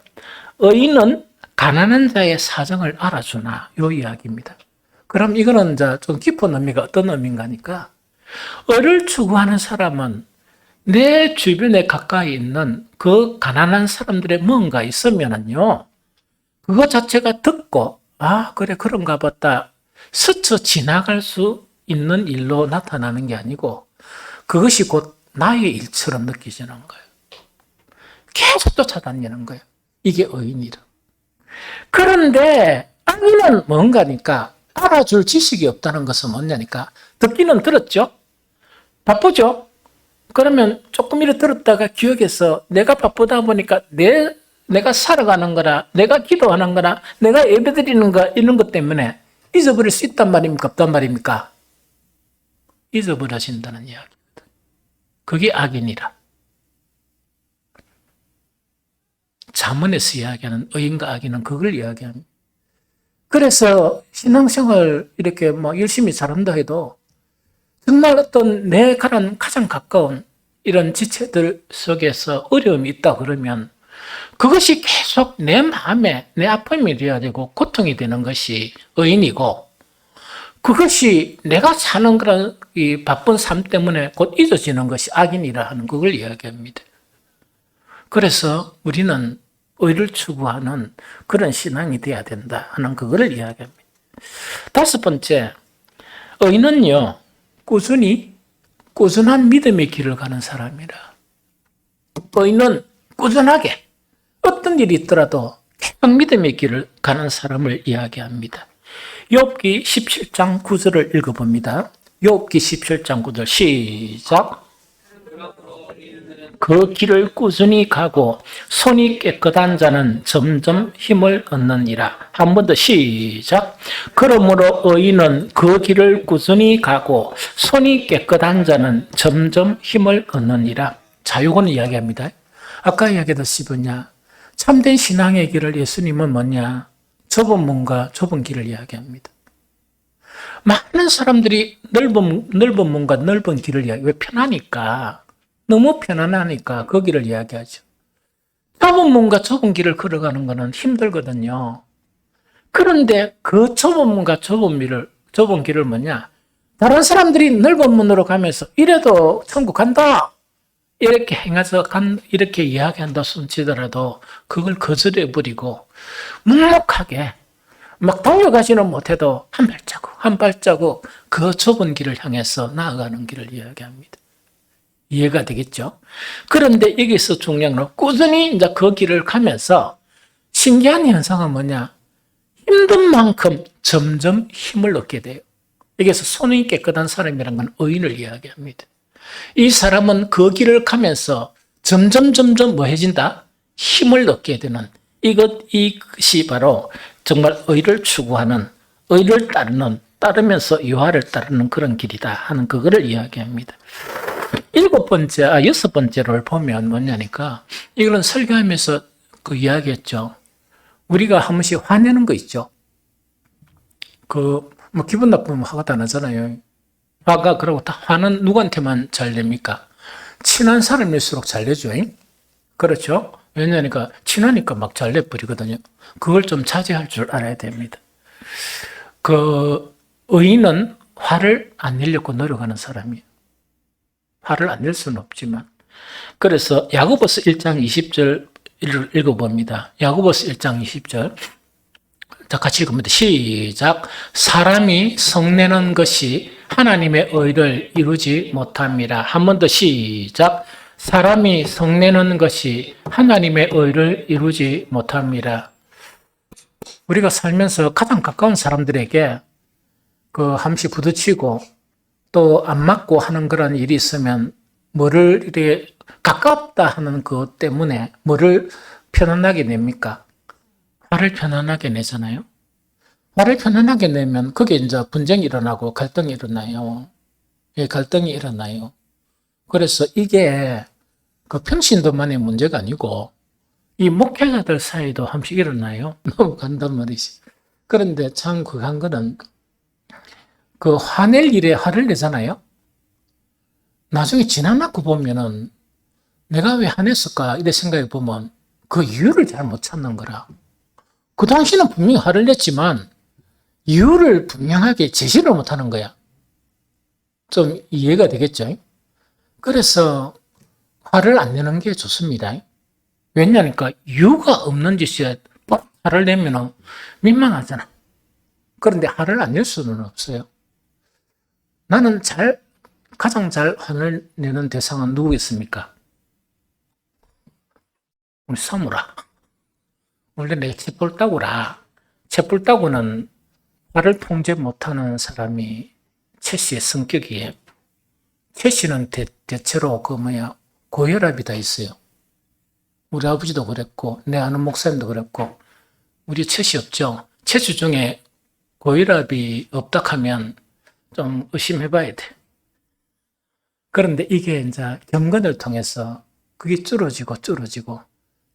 Speaker 1: 의인은 가난한 자의 사정을 알아주나 요 이야기입니다. 그럼 이거는 좀 깊은 의미가 어떤 의미인가니까 의를 추구하는 사람은 내 주변에 가까이 있는 그 가난한 사람들의 뭔가 있으면은요 그거 자체가 듣고 그래 그런가 보다 스쳐 지나갈 수 있는 일로 나타나는 게 아니고 그것이 곧 나의 일처럼 느껴지는 거예요. 계속 쫓아다니는 거예요. 이게 의인이라. 그런데 악인은 뭔가니까 알아줄 지식이 없다는 것은 뭐냐니까 듣기는 들었죠. 바쁘죠. 그러면 조금 이렇게 들었다가 기억해서 내가 바쁘다 보니까 내가 살아가는 거라, 내가 기도하는 거라, 내가 예배드리는 거 이런 것 때문에 잊어버릴 수 있단 말입니까? 없단 말입니까? 잊어버려진다는 이야기거든. 그게 악인이라. 잠언에서 이야기하는 의인과 악인은 그걸 이야기합니다. 그래서 신앙생활 이렇게 열심히 잘한다 해도 정말 어떤 내가는 가장 가까운 이런 지체들 속에서 어려움이 있다 그러면 그것이 계속 내 마음에 내 아픔이 되어야 되고 고통이 되는 것이 의인이고, 그것이 내가 사는 그런 이 바쁜 삶 때문에 곧 잊어지는 것이 악인이라 하는 그걸 이야기합니다. 그래서 우리는 의를 추구하는 그런 신앙이 되어야 된다 하는 그거를 이야기합니다. 다섯 번째, 의인은요, 꾸준한 믿음의 길을 가는 사람이라. 의인은 꾸준하게 어떤 일이 있더라도 계속 믿음의 길을 가는 사람을 이야기합니다. 욥기 17장 9절을 읽어봅니다. 욥기 17장 9절 시작. 그 길을 꾸준히 가고 손이 깨끗한 자는 점점 힘을 얻느니라. 한 번 더 시작. 그러므로 의인은 그 길을 꾸준히 가고 손이 깨끗한 자는 점점 힘을 얻느니라. 자, 요거는 이야기합니다. 아까 이야기했듯이 뭐냐, 참된 신앙의 길을 예수님은 뭐냐, 좁은 문과 좁은 길을 이야기합니다. 많은 사람들이 넓은 문과 넓은 길을 이야기해요. 왜? 편하니까. 너무 편안하니까 거기를 이야기하죠. 좁은 문과 좁은 길을 걸어가는 것은 힘들거든요. 그런데 그 좁은 문과 좁은 길을 뭐냐, 다른 사람들이 넓은 문으로 가면서 이래도 천국 간다 이렇게 행해서 이렇게 이야기한다 손치더라도 그걸 거절해버리고 묵묵하게 막 달려가지는 못해도 한 발자국 그 좁은 길을 향해서 나아가는 길을 이야기합니다. 이해가 되겠죠? 그런데 여기서 중요한 건 꾸준히 이제 그 길을 가면서 신기한 현상은 뭐냐? 힘든 만큼 점점 힘을 얻게 돼요. 여기서 손이 깨끗한 사람이라는 건 의인을 이야기합니다. 이 사람은 그 길을 가면서 점점 뭐 해진다? 힘을 얻게 되는 이것이 바로 정말 의를 추구하는, 의를 따르면서 유화를 따르는 그런 길이다 하는 그거를 이야기합니다. 여섯 번째를 보면 뭐냐니까, 이거는 설교하면서 그 이야기했죠. 우리가 한 번씩 화내는 거 있죠. 기분 나쁘면 화가 다 나잖아요. 그러고 다 화는 누구한테만 잘 냅니까? 친한 사람일수록 잘 내죠. 그렇죠? 왜냐니까 친하니까 막 잘 내버리거든요. 그걸 좀 자제할 줄 알아야 됩니다. 의인은 화를 안 내려고 노력하는 사람이에요. 화를 안 낼 수는 없지만. 그래서 야고보서 1장 20절을 읽어봅니다. 야고보서 1장 20절. 자, 같이 읽어봅니다. 시작. 사람이 성내는 것이 하나님의 의를 이루지 못함이라. 한 번 더 시작. 사람이 성내는 것이 하나님의 의를 이루지 못함이라. 우리가 살면서 가장 가까운 사람들에게 한 번씩 부딪히고 또 안 맞고 하는 그런 일이 있으면 뭐를 이렇게 가깝다 하는 것 때문에 뭐를 편안하게 냅니까? 화를 편안하게 내잖아요. 화를 편안하게 내면 그게 이제 분쟁이 일어나고 갈등이 일어나요. 예, 갈등이 일어나요. 그래서 이게 평신도만의 문제가 아니고 이 목회자들 사이도 한 번씩 일어나요. 넘어간단 말이지. 그런데 참 그한 거는 화낼 일에 화를 내잖아요. 나중에 지나놓고 보면은 내가 왜 화냈을까 이래 생각해 보면 그 이유를 잘 못 찾는 거라. 그 당시는 분명히 화를 냈지만 이유를 분명하게 제시를 못 하는 거야. 좀 이해가 되겠죠? 그래서 화를 안 내는 게 좋습니다. 왜냐니까 이유가 없는 짓에 화를 내면 민망하잖아. 그런데 화를 안 낼 수는 없어요. 나는 가장 잘 화를 내는 대상은 누구겠습니까? 우리 사무라. 원래 내가 채불따구라. 채불따구는 화를 통제 못하는 사람이 최 씨의 성격이에요. 최 씨는 대체로 고혈압이 다 있어요. 우리 아버지도 그랬고, 내 아는 목사님도 그랬고, 우리 최 씨 없죠? 최 씨 중에 고혈압이 없다 하면 좀 의심해 봐야 돼. 그런데 이게 이제 경건을 통해서 그게 줄어지고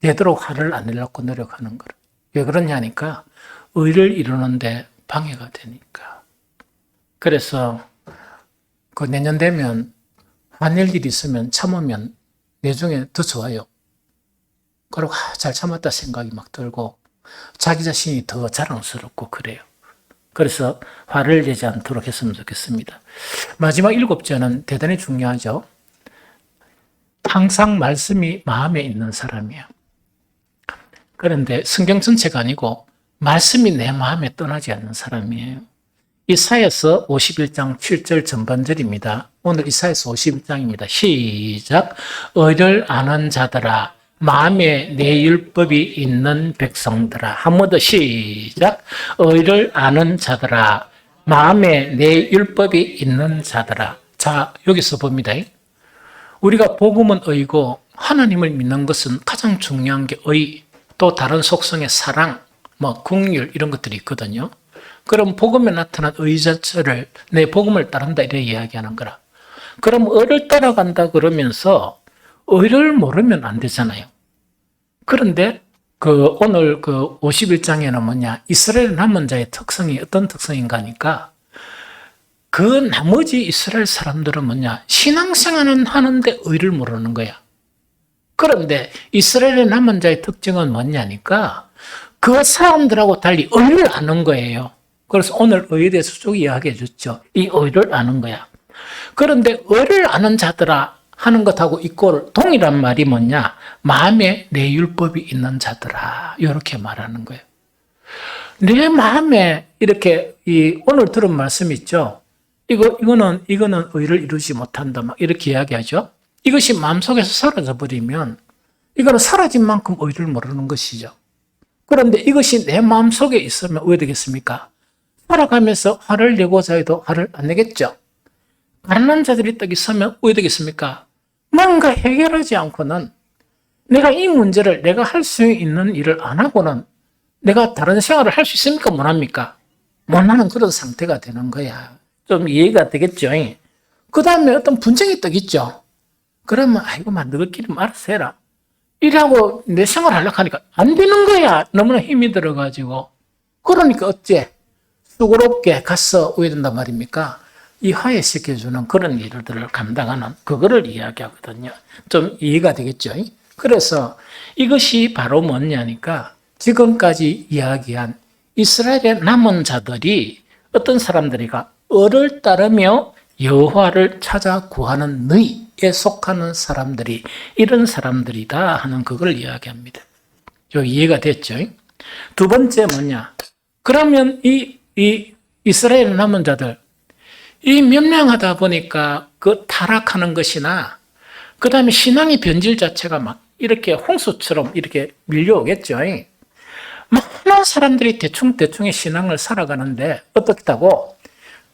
Speaker 1: 되도록 화를 안 내려고 노력하는 거라. 왜 그러냐니까 의를 이루는데 방해가 되니까. 그래서 그 내년 되면 화낼 일이 있으면 참으면 내중에 더 좋아요. 그리고 잘 참았다 생각이 막 들고 자기 자신이 더 자랑스럽고 그래요. 그래서 화를 내지 않도록 했으면 좋겠습니다. 마지막 7제는 대단히 중요하죠. 항상 말씀이 마음에 있는 사람이에요. 그런데 성경 전체가 아니고 말씀이 내 마음에 떠나지 않는 사람이에요. 이사야서 51장 7절 전반절입니다. 오늘 이사야서 51장입니다. 시작. 의를 아는 자들아 마음에 내 율법이 있는 백성들아. 한 번 더 시작. 의를 아는 자들아 마음에 내 율법이 있는 자들아. 자, 여기서 봅니다. 우리가 복음은 의고 하나님을 믿는 것은 가장 중요한 게 의, 또 다른 속성의 사랑, 긍휼 이런 것들이 있거든요. 그럼 복음에 나타난 의 자체를 내 복음을 따른다 이렇게 이야기하는 거라. 그럼 의를 따라간다 그러면서 의를 모르면 안 되잖아요. 그런데 오늘 51장에는 뭐냐? 이스라엘 남은 자의 특성이 어떤 특성인가 하니까 그 나머지 이스라엘 사람들은 뭐냐? 신앙생활은 하는데 의를 모르는 거야. 그런데 이스라엘의 남은 자의 특징은 뭐냐니까 그 사람들하고 달리 의를 아는 거예요. 그래서 오늘 의에 대해서 쭉 이야기해 줬죠. 이 의를 아는 거야. 그런데 의를 아는 자들아 하는 것하고 이꼴 동일한 말이 뭐냐? 마음에 내 율법이 있는 자들아. 이렇게 말하는 거예요. 내 마음에 이렇게 오늘 들은 말씀 있죠? 이거는 의를 이루지 못한다. 막 이렇게 이야기하죠. 이것이 마음속에서 사라져 버리면 이거는 사라진 만큼 의를 모르는 것이죠. 그런데 이것이 내 마음속에 있으면 왜 되겠습니까? 살아가면서 화를 내고자 해도 화를 안 내겠죠. 가난한 자들이 딱 있으면 왜 되겠습니까? 뭔가 해결하지 않고는 내가 이 문제를 내가 할 수 있는 일을 안 하고는 내가 다른 생활을 할 수 있습니까? 못합니까? 못하는 그런 상태가 되는 거야. 좀 이해가 되겠죠? 그 다음에 어떤 분쟁이 딱 있죠. 그러면 아이고 너희끼리 알아서 해라. 이라고 내 생활을 하려고 하니까 안 되는 거야. 너무나 힘이 들어가지고. 그러니까 어째? 수고롭게 가서 오야 된단 말입니까? 이 화해시켜주는 그런 일들을 감당하는 그거를 이야기하거든요. 좀 이해가 되겠죠? 그래서 이것이 바로 뭐냐니까 지금까지 이야기한 이스라엘의 남은 자들이 어떤 사람들이가 을을 따르며 여호와를 찾아 구하는 너희에 속하는 사람들이 이런 사람들이다 하는 그걸 이야기합니다. 이해가 됐죠? 두 번째 뭐냐? 그러면 이 이스라엘 남은 자들 이 명령하다 보니까 그 타락하는 것이나 그 다음에 신앙의 변질 자체가 막 이렇게 홍수처럼 이렇게 밀려오겠죠. 많은 사람들이 대충의 신앙을 살아가는데 어떻다고?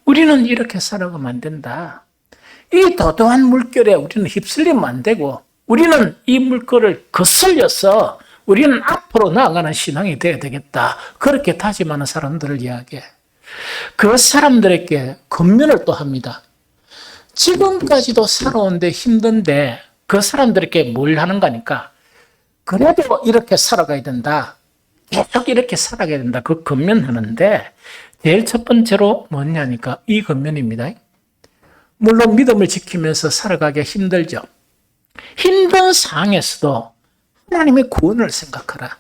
Speaker 1: 우리는 이렇게 살아가면 안 된다. 이 도도한 물결에 우리는 휩쓸리면 안 되고 우리는 이 물결을 거슬려서 우리는 앞으로 나아가는 신앙이 되어야 되겠다. 그렇게 다짐하는 사람들을 이야기해. 그 사람들에게 권면을 또 합니다. 지금까지도 살아오는데 힘든데 그 사람들에게 뭘 하는 거니까 그래도 이렇게 살아가야 된다. 계속 이렇게 살아가야 된다. 그 권면하는데 제일 첫 번째로 뭐냐니까 이 권면입니다. 물론 믿음을 지키면서 살아가기가 힘들죠. 힘든 상황에서도 하나님의 구원을 생각하라.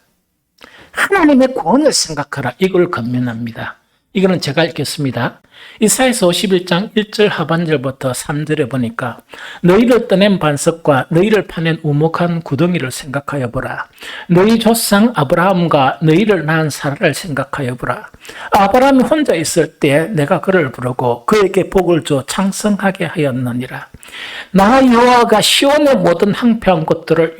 Speaker 1: 하나님의 구원을 생각하라. 이걸 권면합니다. 이거는 제가 읽겠습니다. 이사야서 51장 1절 하반절부터 3절에 보니까 너희를 떠낸 반석과 너희를 파낸 우목한 구덩이를 생각하여 보라. 너희 조상 아브라함과 너희를 낳은 사라를 생각하여 보라. 아브라함이 혼자 있을 때 내가 그를 부르고 그에게 복을 줘 창성하게 하였느니라. 나 여호와가 시온의 모든 황폐한 곳들을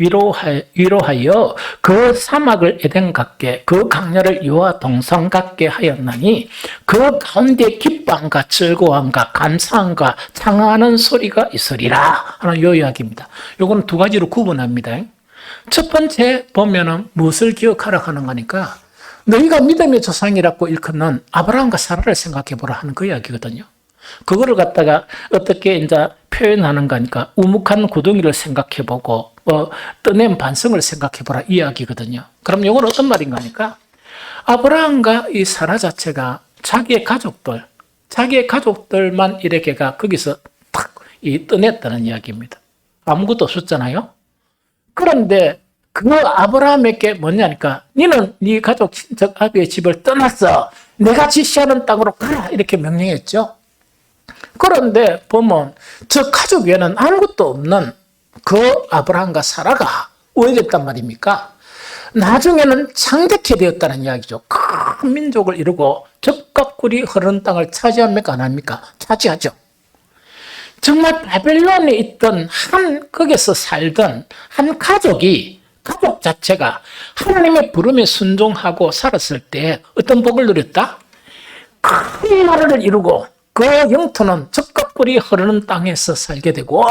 Speaker 1: 위로하여 그 사막을 에덴 같게 그 강야를 여호와 동산 같게 하였나니 그 가운데 기쁨과 즐거움과 감사함과 창하는 소리가 있으리라 하는 요 이야기입니다. 요거는 두 가지로 구분합니다. 첫 번째 보면은 무엇을 기억하라 하는 거니까 너희가 믿음의 조상이라고 일컫는 아브라함과 사라를 생각해 보라 하는 그 이야기거든요. 그거를 갖다가 어떻게 이제 표현하는 거니까 우묵한 구덩이를 생각해 보고 떠낸 반성을 생각해 보라 이야기거든요. 그럼 이건 어떤 말인가 하니까 아브라함과 이 사라 자체가 자기의 가족들만 이렇게가 거기서 탁 떠냈다는 이야기입니다. 아무것도 없었잖아요. 그런데 그 아브라함에게 뭐냐니까 너는 네 가족 친척 아비의 집을 떠났어. 내가 지시하는 땅으로 가라 이렇게 명령했죠. 그런데 보면 저 가족 외에는 아무것도 없는 그 아브라함과 사라가 왜 됐단 말입니까? 나중에는 창대케 되었다는 이야기죠. 큰 민족을 이루고 적과 꿀이 흐르는 땅을 차지합니까? 안 합니까? 차지하죠. 정말 바벨론에 있던 거기서 살던 한 가족 자체가 하나님의 부름에 순종하고 살았을 때 어떤 복을 누렸다? 큰 나라를 이루고 그 영토는 적과 꿀이 흐르는 땅에서 살게 되고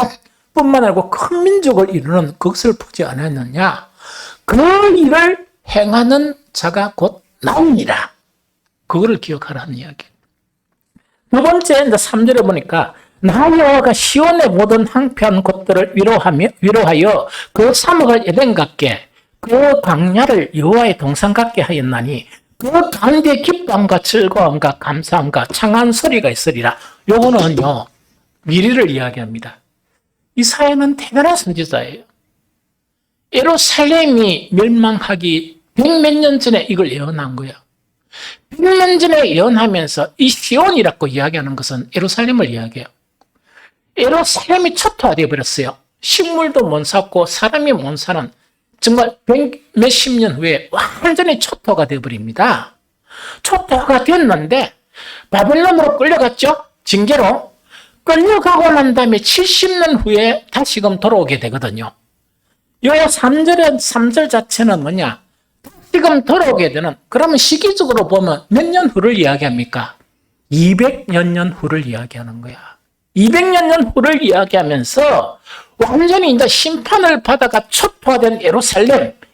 Speaker 1: 뿐만 아니고 큰 민족을 이루는 그것을 보지 않았느냐? 그 일을 행하는 자가 곧 나옵니다. 그거를 기억하라는 이야기. 두 번째, 이제 3절에 보니까 나 여호와가 시온의 모든 황폐한 곳들을 위로하여 그 사막을 에덴 같게 그 광야를 여호와의 동산 같게 하였나니 그 가운데 기쁨과 즐거움과 감사함과 창한 소리가 있으리라. 요거는요 미래를 이야기합니다. 이사야는 대단한 선지자예요. 예루살렘이 멸망하기 100몇 년 전에 이걸 예언한 거야. 100년 전에 예언하면서 이 시온이라고 이야기하는 것은 예루살렘을 이야기해요. 예루살렘이 초토화되어 버렸어요. 식물도 못 샀고 사람이 못 사는 정말 몇십 년 후에 완전히 초토화가 되어버립니다. 초토화가 됐는데 바벨론으로 끌려갔죠. 징계로. 끌려가고 난 다음에 70년 후에 다시금 돌아오게 되거든요. 요 3절 자체는 뭐냐? 지금 돌아오게 되는, 그러면 시기적으로 보면 몇 년 후를 이야기합니까? 200여 년 후를 이야기하는 거야. 200여 년 후를 이야기하면서 완전히 이제 심판을 받아가 초토화된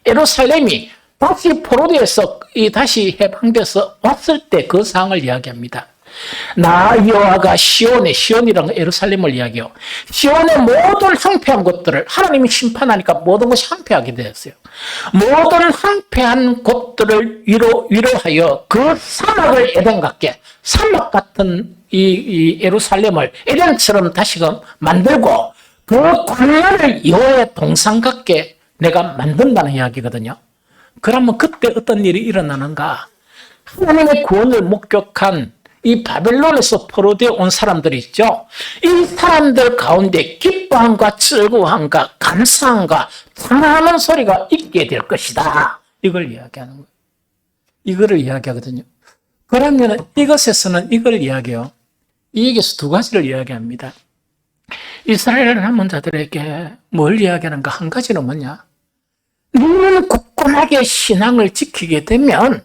Speaker 1: 예루살렘이 다시 포로되어서 다시 해방돼서 왔을 때 그 상황을 이야기합니다. 나 여호와가 시온이라는 건 예루살렘을 이야기해요. 시온의 모든 황폐한 것들을 하나님이 심판하니까 모든 것이 황폐하게 되었어요. 모든 황폐한 곳들을 위로하여 그 사막을 에덴 같게, 사막 같은 이 예루살렘을 에덴처럼 다시금 만들고 그 광야를 여호와의 동산 같게 내가 만든다는 이야기거든요. 그러면 그때 어떤 일이 일어나는가? 하나님의 구원을 목격한 이 바벨론에서 포로되어 온 사람들이 있죠. 이 사람들 가운데 기뻐함과 즐거움과 감사함과 찬양하는 소리가 있게 될 것이다. 이걸 이야기하는 거예요. 이거를 이야기하거든요. 그러면 이것에서는 이걸 이야기해요. 이에게서 두 가지를 이야기합니다. 이스라엘 남은 자들에게 뭘 이야기하는가? 한 가지는 뭐냐? 너는 굳건하게 신앙을 지키게 되면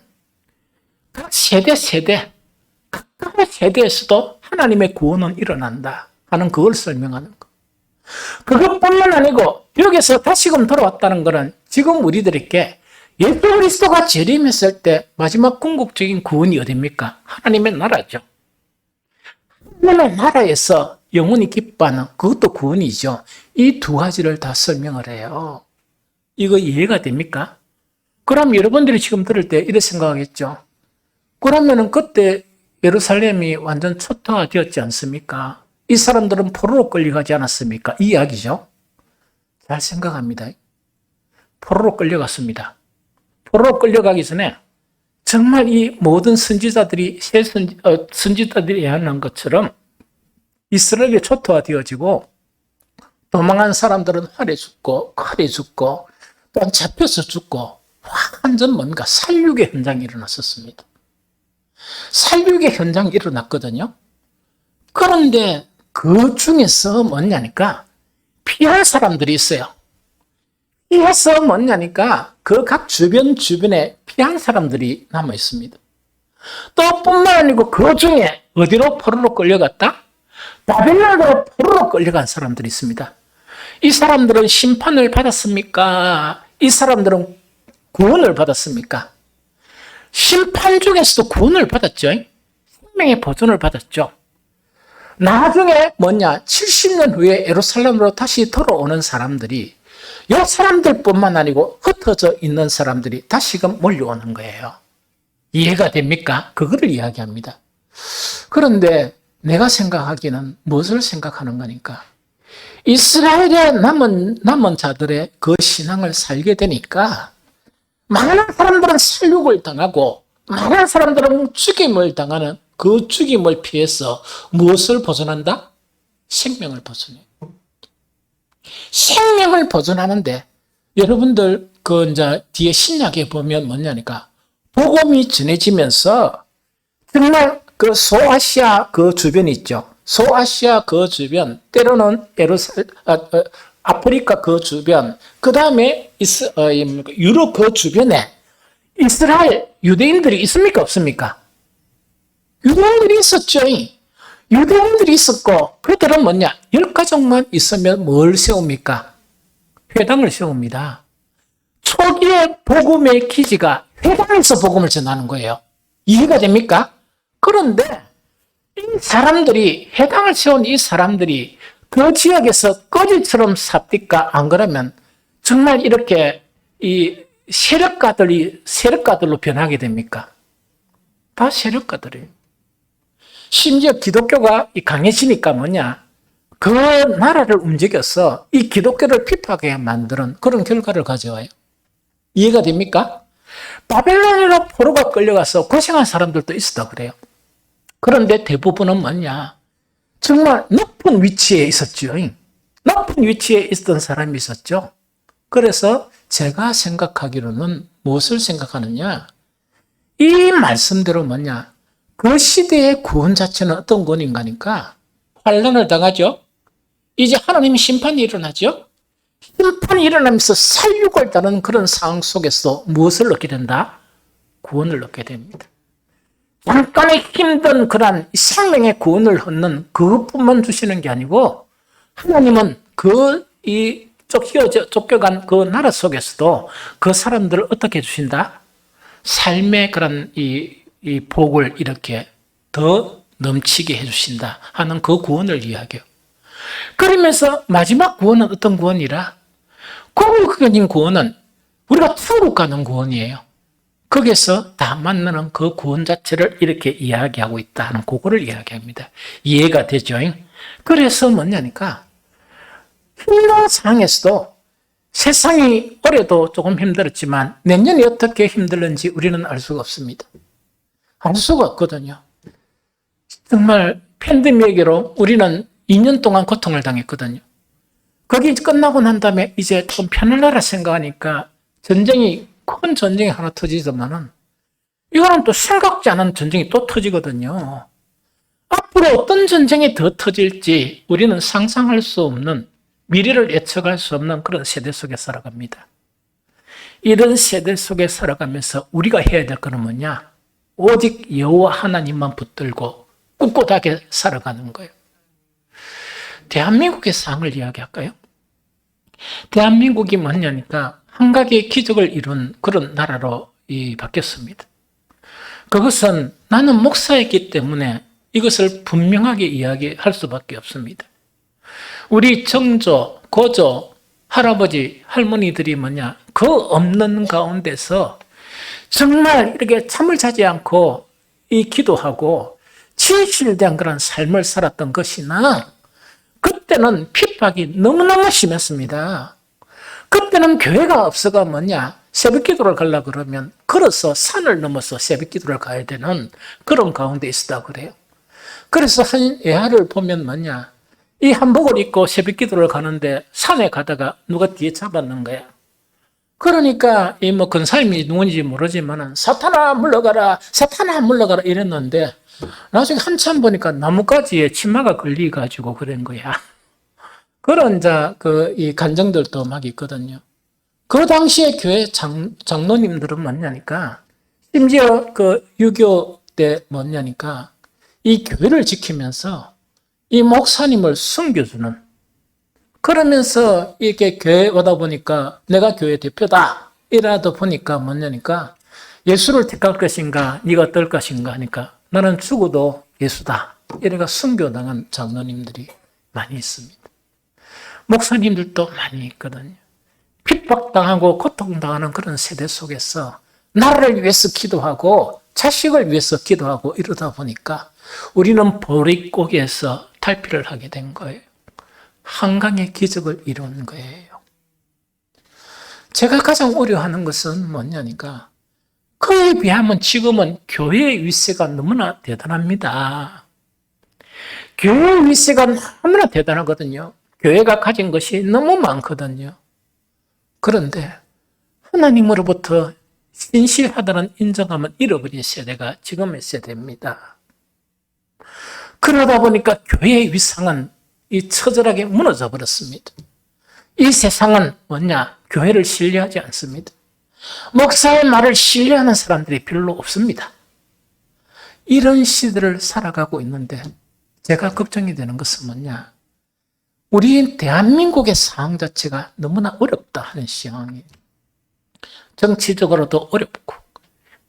Speaker 1: 각 세대 각각의 세대에서도 하나님의 구원은 일어난다 하는 그걸 설명하는 거. 그것뿐만 아니고 여기서 다시금 돌아왔다는 것은 지금 우리들에게 예수 그리스도가 재림했을 때 마지막 궁극적인 구원이 어디입니까? 하나님의 나라죠. 하나님의 나라에서 영원히 기뻐하는 그것도 구원이죠. 이 두 가지를 다 설명을 해요. 이거 이해가 됩니까? 그럼 여러분들이 지금 들을 때 이렇게 생각하겠죠. 그러면은 그때 예루살렘이 완전 초토화되었지 않습니까? 이 사람들은 포로로 끌려가지 않았습니까? 이 이야기죠. 잘 생각합니다. 포로로 끌려갔습니다. 포로로 끌려가기 전에 정말 이 모든 선지자들이 선지자들이 예언한 것처럼 이스라엘이 초토화되어지고 도망한 사람들은 활에 죽고 칼에 죽고 또 잡혀서 죽고 완전 뭔가 살육의 현장이 일어났었습니다. 살육의 현장이 일어났거든요. 그런데 그 중에서 뭐냐니까 피할 사람들이 있어요. 피해서 뭐냐니까 그 각 주변에 피한 사람들이 남아 있습니다. 또 뿐만 아니고 그 중에 어디로 포로로 끌려갔다? 바벨론으로 포로로 끌려간 사람들이 있습니다. 이 사람들은 심판을 받았습니까? 이 사람들은 구원을 받았습니까? 심판 중에서도 구원을 받았죠. 생명의 보존을 받았죠. 나중에 70년 후에 예루살렘으로 다시 돌아오는 사람들이 이 사람들뿐만 아니고 흩어져 있는 사람들이 다시금 몰려오는 거예요. 이해가 됩니까? 그거를 이야기합니다. 그런데 내가 생각하기는 무엇을 생각하는 거니까? 이스라엘의 남은 자들의 그 신앙을 살게 되니까 많은 사람들은 살육을 당하고 많은 사람들은 죽임을 당하는 그 죽임을 피해서 무엇을 보존한다? 생명을 보존해요. 생명을 보존하는데 여러분들 이제 뒤에 신약에 보면 뭐냐니까 복음이 전해지면서 정말 그 소아시아 그 주변 있죠. 소아시아 그 주변, 때로는 아프리카 그 주변, 그 다음에 유럽 그 주변에 이스라엘 유대인들이 있습니까? 없습니까? 유대인들이 있었죠. 유대인들이 있었고 그들은 10가족만 있으면 뭘 세웁니까? 회당을 세웁니다. 초기의 복음의 기지가 회당에서 복음을 전하는 거예요. 이해가 됩니까? 그런데 이 사람들이 회당을 세운 이 사람들이 그 지역에서 거지처럼 삽니까? 안 그러면 정말 이렇게 이 세력가들로 변하게 됩니까? 다 세력가들이에요. 심지어 기독교가 강해지니까 그 나라를 움직여서 이 기독교를 핍박하게 만드는 그런 결과를 가져와요. 이해가 됩니까? 바벨론으로 포로가 끌려가서 고생한 사람들도 있었다 그래요. 그런데 대부분은 정말 높은 위치에 있었죠. 높은 위치에 있던 사람이 있었죠. 그래서 제가 생각하기로는 무엇을 생각하느냐? 이 말씀대로 그 시대의 구원 자체는 어떤 구원인가니까 환난을 당하죠. 이제 하나님의 심판이 일어나죠. 심판이 일어나면서 살육을 따르는 그런 상황 속에서 무엇을 얻게 된다? 구원을 얻게 됩니다. 잠깐의 힘든 그런 생명의 구원을 얻는 그것뿐만 주시는 게 아니고 하나님은 쫓겨간 그 나라 속에서도 그 사람들을 어떻게 해주신다? 삶의 그런 이 복을 이렇게 더 넘치게 해주신다 하는 그 구원을 이야기해요. 그러면서 마지막 구원은 어떤 구원이라? 궁극적인 구원은 우리가 천국 가는 구원이에요. 거기서 다 만나는 그 구원 자체를 이렇게 이야기하고 있다 하는 그거를 이야기합니다. 이해가 되죠? 그래서 뭐냐니까 힘든 상황에서도 세상이 올해도 조금 힘들었지만 내년이 어떻게 힘들는지 우리는 알 수가 없습니다. 알 수가 없거든요. 정말 팬데믹으로 우리는 2년 동안 고통을 당했거든요. 거기 끝나고 난 다음에 이제 좀 편안하라 생각하니까 큰 전쟁이 하나 터지더만은 이거는 또 생각지 않은 전쟁이 또 터지거든요. 앞으로 어떤 전쟁이 더 터질지 우리는 상상할 수 없는, 미래를 예측할 수 없는 그런 세대 속에 살아갑니다. 이런 세대 속에 살아가면서 우리가 해야 될 것은 뭐냐? 오직 여호와 하나님만 붙들고 꿋꿋하게 살아가는 거예요. 대한민국의 상을 이야기할까요? 대한민국이 뭐냐니까 한 가지의 기적을 이룬 그런 나라로 바뀌었습니다. 그것은 나는 목사였기 때문에 이것을 분명하게 이야기할 수밖에 없습니다. 우리 정조, 고조, 할아버지, 할머니들이 그 없는 가운데서 정말 이렇게 잠을 자지 않고 기도하고 진실된 그런 삶을 살았던 것이나 그때는 핍박이 너무너무 심했습니다. 그때는 교회가 없어가 새벽 기도를 가려고 그러면 걸어서 산을 넘어서 새벽 기도를 가야 되는 그런 가운데 있었다고 그래요. 그래서 한 예화를 보면 뭐냐, 이 한복을 입고 새벽 기도를 가는데 산에 가다가 누가 뒤에 잡았는 거야. 그러니까 이 뭐 근사님이 누군지 모르지만은 사탄아 물러가라, 사탄아 물러가라 이랬는데 나중에 한참 보니까 나뭇가지에 치마가 걸려가지고 그런 거야. 그런 이 간정들도 막 있거든요. 그 당시에 교회 장로님들은 뭐냐니까, 심지어 그 유교 때 뭐냐니까, 이 교회를 지키면서 이 목사님을 숨겨주는, 그러면서 이렇게 교회 오다 보니까 내가 교회 대표다 이라도 보니까 뭐냐니까, 예수를 택할 것인가 네가 어떨 것인가 하니까 나는 죽어도 예수다 이래가 순교당한 장로님들이 많이 있습니다. 목사님들도 많이 있거든요. 핍박당하고 고통당하는 그런 세대 속에서 나라를 위해서 기도하고 자식을 위해서 기도하고 이러다 보니까 우리는 보릿고개에서 탈피를 하게 된 거예요. 한강의 기적을 이룬 거예요. 제가 가장 우려하는 것은 뭐냐니까, 그에 비하면 지금은 교회의 위세가 너무나 대단합니다. 교회의 위세가 너무나 대단하거든요. 교회가 가진 것이 너무 많거든요. 그런데 하나님으로부터 신실하다는 인정함을 잃어버린 세대가 지금의 세대입니다. 그러다 보니까 교회의 위상은 이 처절하게 무너져 버렸습니다. 이 세상은 뭐냐? 교회를 신뢰하지 않습니다. 목사의 말을 신뢰하는 사람들이 별로 없습니다. 이런 시대를 살아가고 있는데 제가 걱정이 되는 것은 뭐냐? 우리 대한민국의 상황 자체가 너무나 어렵다 하는 상황이에요. 정치적으로도 어렵고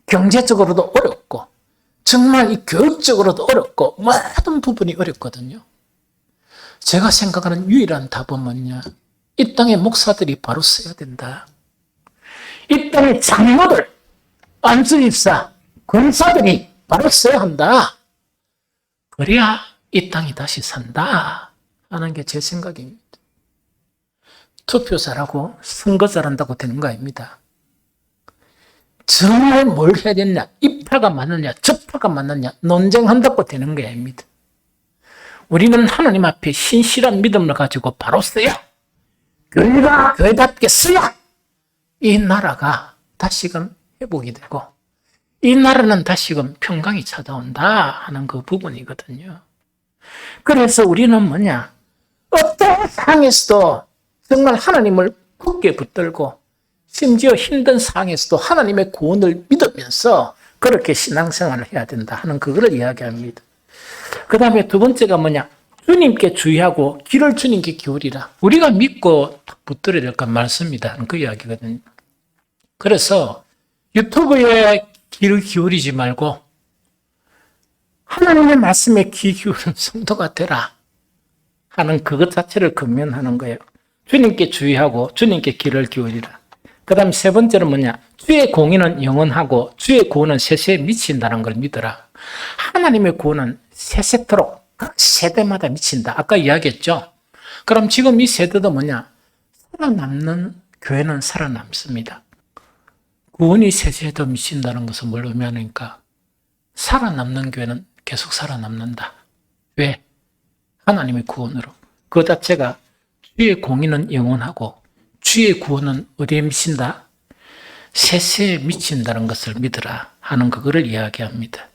Speaker 1: 경제적으로도 어렵고 정말 이 교육적으로도 어렵고 모든 부분이 어렵거든요. 제가 생각하는 유일한 답은 뭐냐? 이 땅의 목사들이 바로 서야 된다. 이 땅의 장로들, 안수집사, 권사들이 바로 서야 한다. 그래야 이 땅이 다시 산다 하는 게 제 생각입니다. 투표 잘하고 선거 잘한다고 되는 거 아닙니다. 정말 뭘 해야 되느냐, 이 파가 맞느냐, 저 파가 맞느냐 논쟁한다고 되는 게 아닙니다. 우리는 하나님 앞에 신실한 믿음을 가지고 바로 써야, 교회가 교회답게 써야 이 나라가 다시금 회복이 되고 이 나라는 다시금 평강이 찾아온다 하는 그 부분이거든요. 그래서 우리는 뭐냐, 어떤 상황에서도 정말 하나님을 굳게 붙들고 심지어 힘든 상황에서도 하나님의 구원을 믿으면서 그렇게 신앙생활을 해야 된다 하는 그거를 이야기합니다. 그 다음에 두 번째가 뭐냐, 주님께 주의하고 귀를 주님께 기울이라. 우리가 믿고 붙들어야 될 건 말씀이다 그 이야기거든요. 그래서 유튜브에 귀를 기울이지 말고 하나님의 말씀에 귀 기울이는 성도가 되라 하는 그것 자체를 권면하는 거예요. 주님께 주의하고 주님께 귀를 기울이라. 그 다음 세 번째는 뭐냐, 주의 공의는 영원하고 주의 구원은 세세에 미친다는 걸 믿어라. 하나님의 구원은 세세토록 각 세대마다 미친다. 아까 이야기했죠. 그럼 지금 이 세대도 뭐냐, 살아남는 교회는 살아남습니다. 구원이 세세에도 미친다는 것은 뭘 의미하니까, 살아남는 교회는 계속 살아남는다. 왜? 하나님의 구원으로. 그 자체가 주의 공의는 영원하고 주의 구원은 어디에 미친다? 세세에 미친다는 것을 믿으라 하는 그거를 이야기합니다.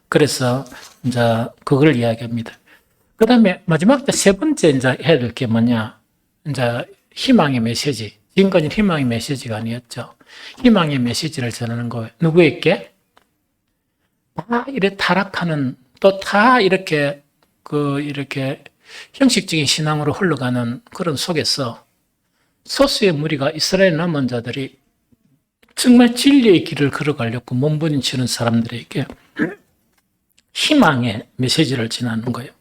Speaker 1: 그래서 이제 그걸 이야기합니다. 그 다음에 마지막 세 번째 이제 해야 될 게 뭐냐, 이제 희망의 메시지. 지금까지 희망의 메시지가 아니었죠. 희망의 메시지를 전하는 거예요. 누구에게? 다 이렇게 타락하는, 또 다 이렇게 이렇게 형식적인 신앙으로 흘러가는 그런 속에서 소수의 무리가 이스라엘 남은 자들이 정말 진리의 길을 걸어가려고 몸부림치는 사람들에게 희망의 메시지를 전하는 거예요.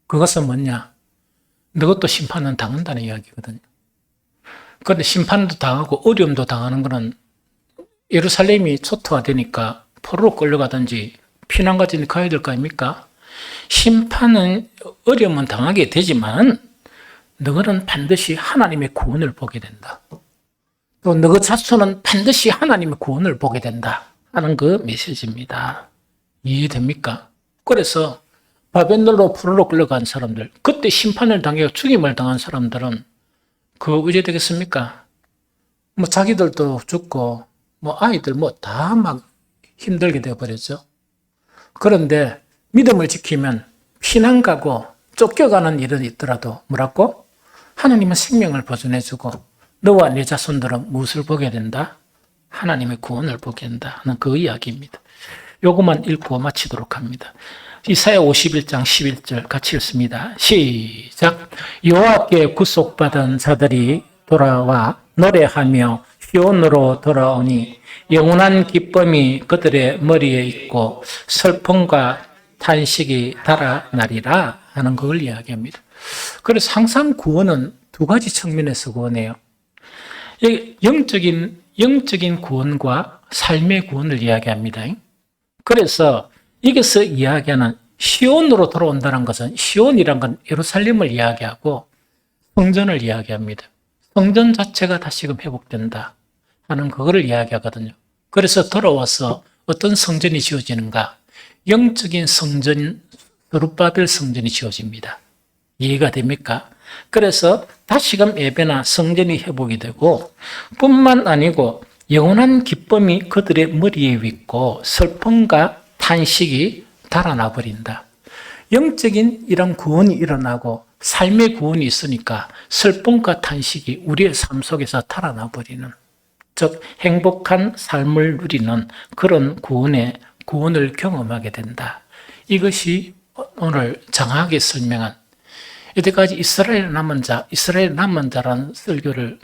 Speaker 1: 그것은 뭐냐? 너것도 심판은 당한다는 이야기거든요. 그런데 심판도 당하고 어려움도 당하는 것은 예루살렘이 초토화되니까 포로로 끌려가든지 피난가든지 가야 될 거 아닙니까? 심판은 어려움은 당하게 되지만 너희는 반드시 하나님의 구원을 보게 된다. 또 너희 자손은 반드시 하나님의 구원을 보게 된다 하는 그 메시지입니다. 이해됩니까? 그래서 바벨론으로 포로로 끌려간 사람들, 그때 심판을 당해 죽임을 당한 사람들은 그 어찌 되겠습니까? 뭐 자기들도 죽고 뭐 아이들 뭐 다 막 힘들게 되어버렸죠. 그런데 믿음을 지키면 피난 가고 쫓겨가는 일은 있더라도 뭐라고? 하나님은 생명을 보존해주고 너와 네 자손들은 무엇을 보게 된다? 하나님의 구원을 보게 된다 하는 그 이야기입니다. 요것만 읽고 마치도록 합니다. 이사야 51장 11절 같이 읽습니다. 시작. 여호와께 구속받은 자들이 돌아와 노래하며 시온으로 돌아오니 영원한 기쁨이 그들의 머리에 있고 슬픔과 탄식이 달아나리라 하는 걸 이야기합니다. 그래서 항상 구원은 두 가지 측면에서 구원해요. 영적인 구원과 삶의 구원을 이야기합니다. 그래서 여기서 이야기하는 시온으로 돌아온다는 것은 시온이란 건 예루살렘을 이야기하고 성전을 이야기합니다. 성전 자체가 다시금 회복된다 하는 그거를 이야기하거든요. 그래서 돌아와서 어떤 성전이 지어지는가? 영적인 성전, 스룹바벨 성전이 지어집니다. 이해가 됩니까? 그래서 다시금 예배나 성전이 회복이 되고 뿐만 아니고 영원한 기쁨이 그들의 머리에 있고 슬픔과 탄식이 달아나 버린다. 영적인 이런 구원이 일어나고 삶의 구원이 있으니까 슬픔과 탄식이 우리의 삶 속에서 달아나 버리는, 즉 행복한 삶을 누리는 그런 구원을 경험하게 된다. 이것이 오늘 정확하게 설명한 이때까지 이스라엘 남은 자라는 설교를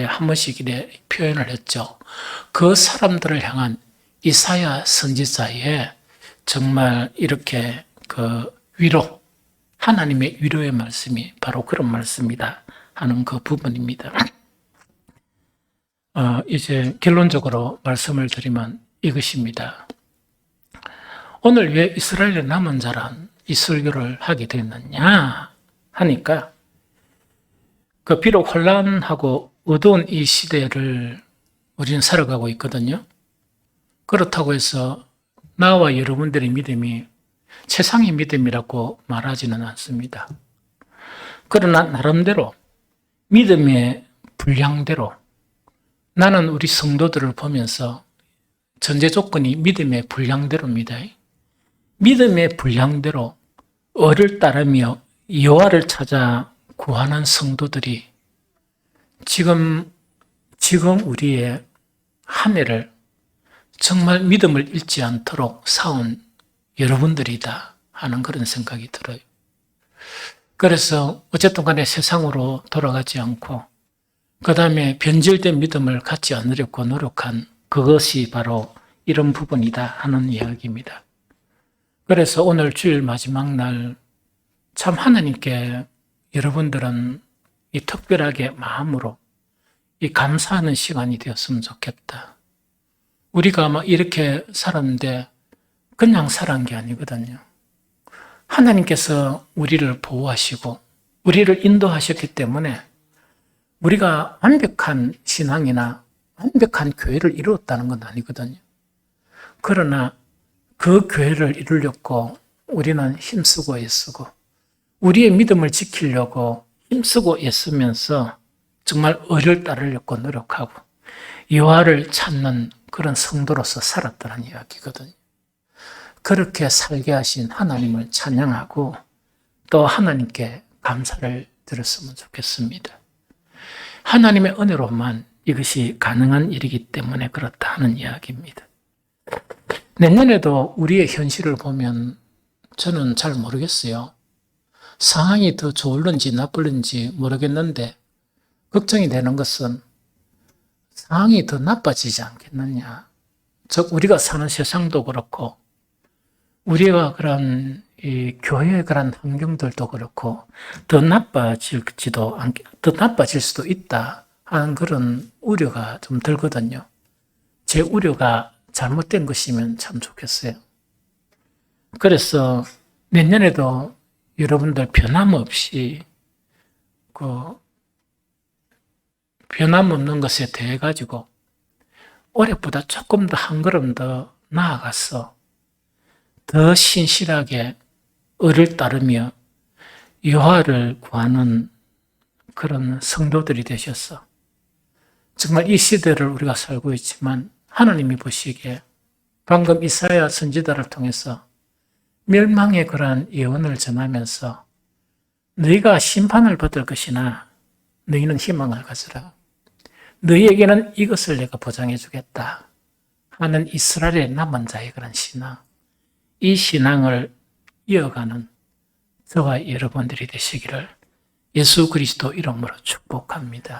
Speaker 1: 한 번씩 표현을 했죠. 그 사람들을 향한 이사야 선지자의 정말 이렇게 그 위로, 하나님의 위로의 말씀이 바로 그런 말씀이다 하는 그 부분입니다. 이제 결론적으로 말씀을 드리면 이것입니다. 오늘 왜 이스라엘의 남은 자란 이 설교를 하게 됐느냐 하니까 그 비록 혼란하고 어두운 이 시대를 우리는 살아가고 있거든요. 그렇다고 해서 나와 여러분들의 믿음이 세상의 믿음이라고 말하지는 않습니다. 그러나 나름대로 믿음의 분량대로 나는 우리 성도들을 보면서 전제 조건이 믿음의 분량대로입니다. 믿음의 분량대로 을을 따르며 여호와를 찾아 구하는 성도들이 지금 우리의 한 해를 정말 믿음을 잃지 않도록 사온 여러분들이다 하는 그런 생각이 들어요. 그래서 어쨌든 간에 세상으로 돌아가지 않고 그 다음에 변질된 믿음을 갖지 않으려고 노력한 그것이 바로 이런 부분이다 하는 이야기입니다. 그래서 오늘 주일 마지막 날 참 하나님께 여러분들은 이 특별하게 마음으로 이 감사하는 시간이 되었으면 좋겠다. 우리가 이렇게 살았는데 그냥 살은 게 아니거든요. 하나님께서 우리를 보호하시고 우리를 인도하셨기 때문에 우리가 완벽한 신앙이나 완벽한 교회를 이루었다는 건 아니거든요. 그러나 그 교회를 이루려고 우리는 힘쓰고 애쓰고 우리의 믿음을 지키려고 힘쓰고 애쓰면서 정말 의를 따르려고 노력하고 여호와를 찾는 그런 성도로서 살았다는 이야기거든요. 그렇게 살게 하신 하나님을 찬양하고 또 하나님께 감사를 드렸으면 좋겠습니다. 하나님의 은혜로만 이것이 가능한 일이기 때문에 그렇다 하는 이야기입니다. 내년에도 우리의 현실을 보면 저는 잘 모르겠어요. 상황이 더 좋을는지 나쁠는지 모르겠는데 걱정이 되는 것은 상황이 더 나빠지지 않겠느냐. 즉 우리가 사는 세상도 그렇고 우리가 그런 이 교회의 그런 환경들도 그렇고 더 나빠질 수도 있다 하는 그런 우려가 좀 들거든요. 제 우려가 잘못된 것이면 참 좋겠어요. 그래서 내년에도 여러분들 변함없이 변함없는 것에 대해 가지고 올해보다 조금 더 한 걸음 더 나아가서 더 신실하게 을을 따르며 여호와를 구하는 그런 성도들이 되셔서 정말 이 시대를 우리가 살고 있지만 하나님이 보시기에 방금 이사야 선지자를 통해서 멸망의 그러한 예언을 전하면서 너희가 심판을 받을 것이나 너희는 희망을 가져라. 너희에게는 이것을 내가 보장해 주겠다 하는 이스라엘의 남은 자의 그런 신앙, 이 신앙을 이어가는 저와 여러분들이 되시기를 예수 그리스도 이름으로 축복합니다.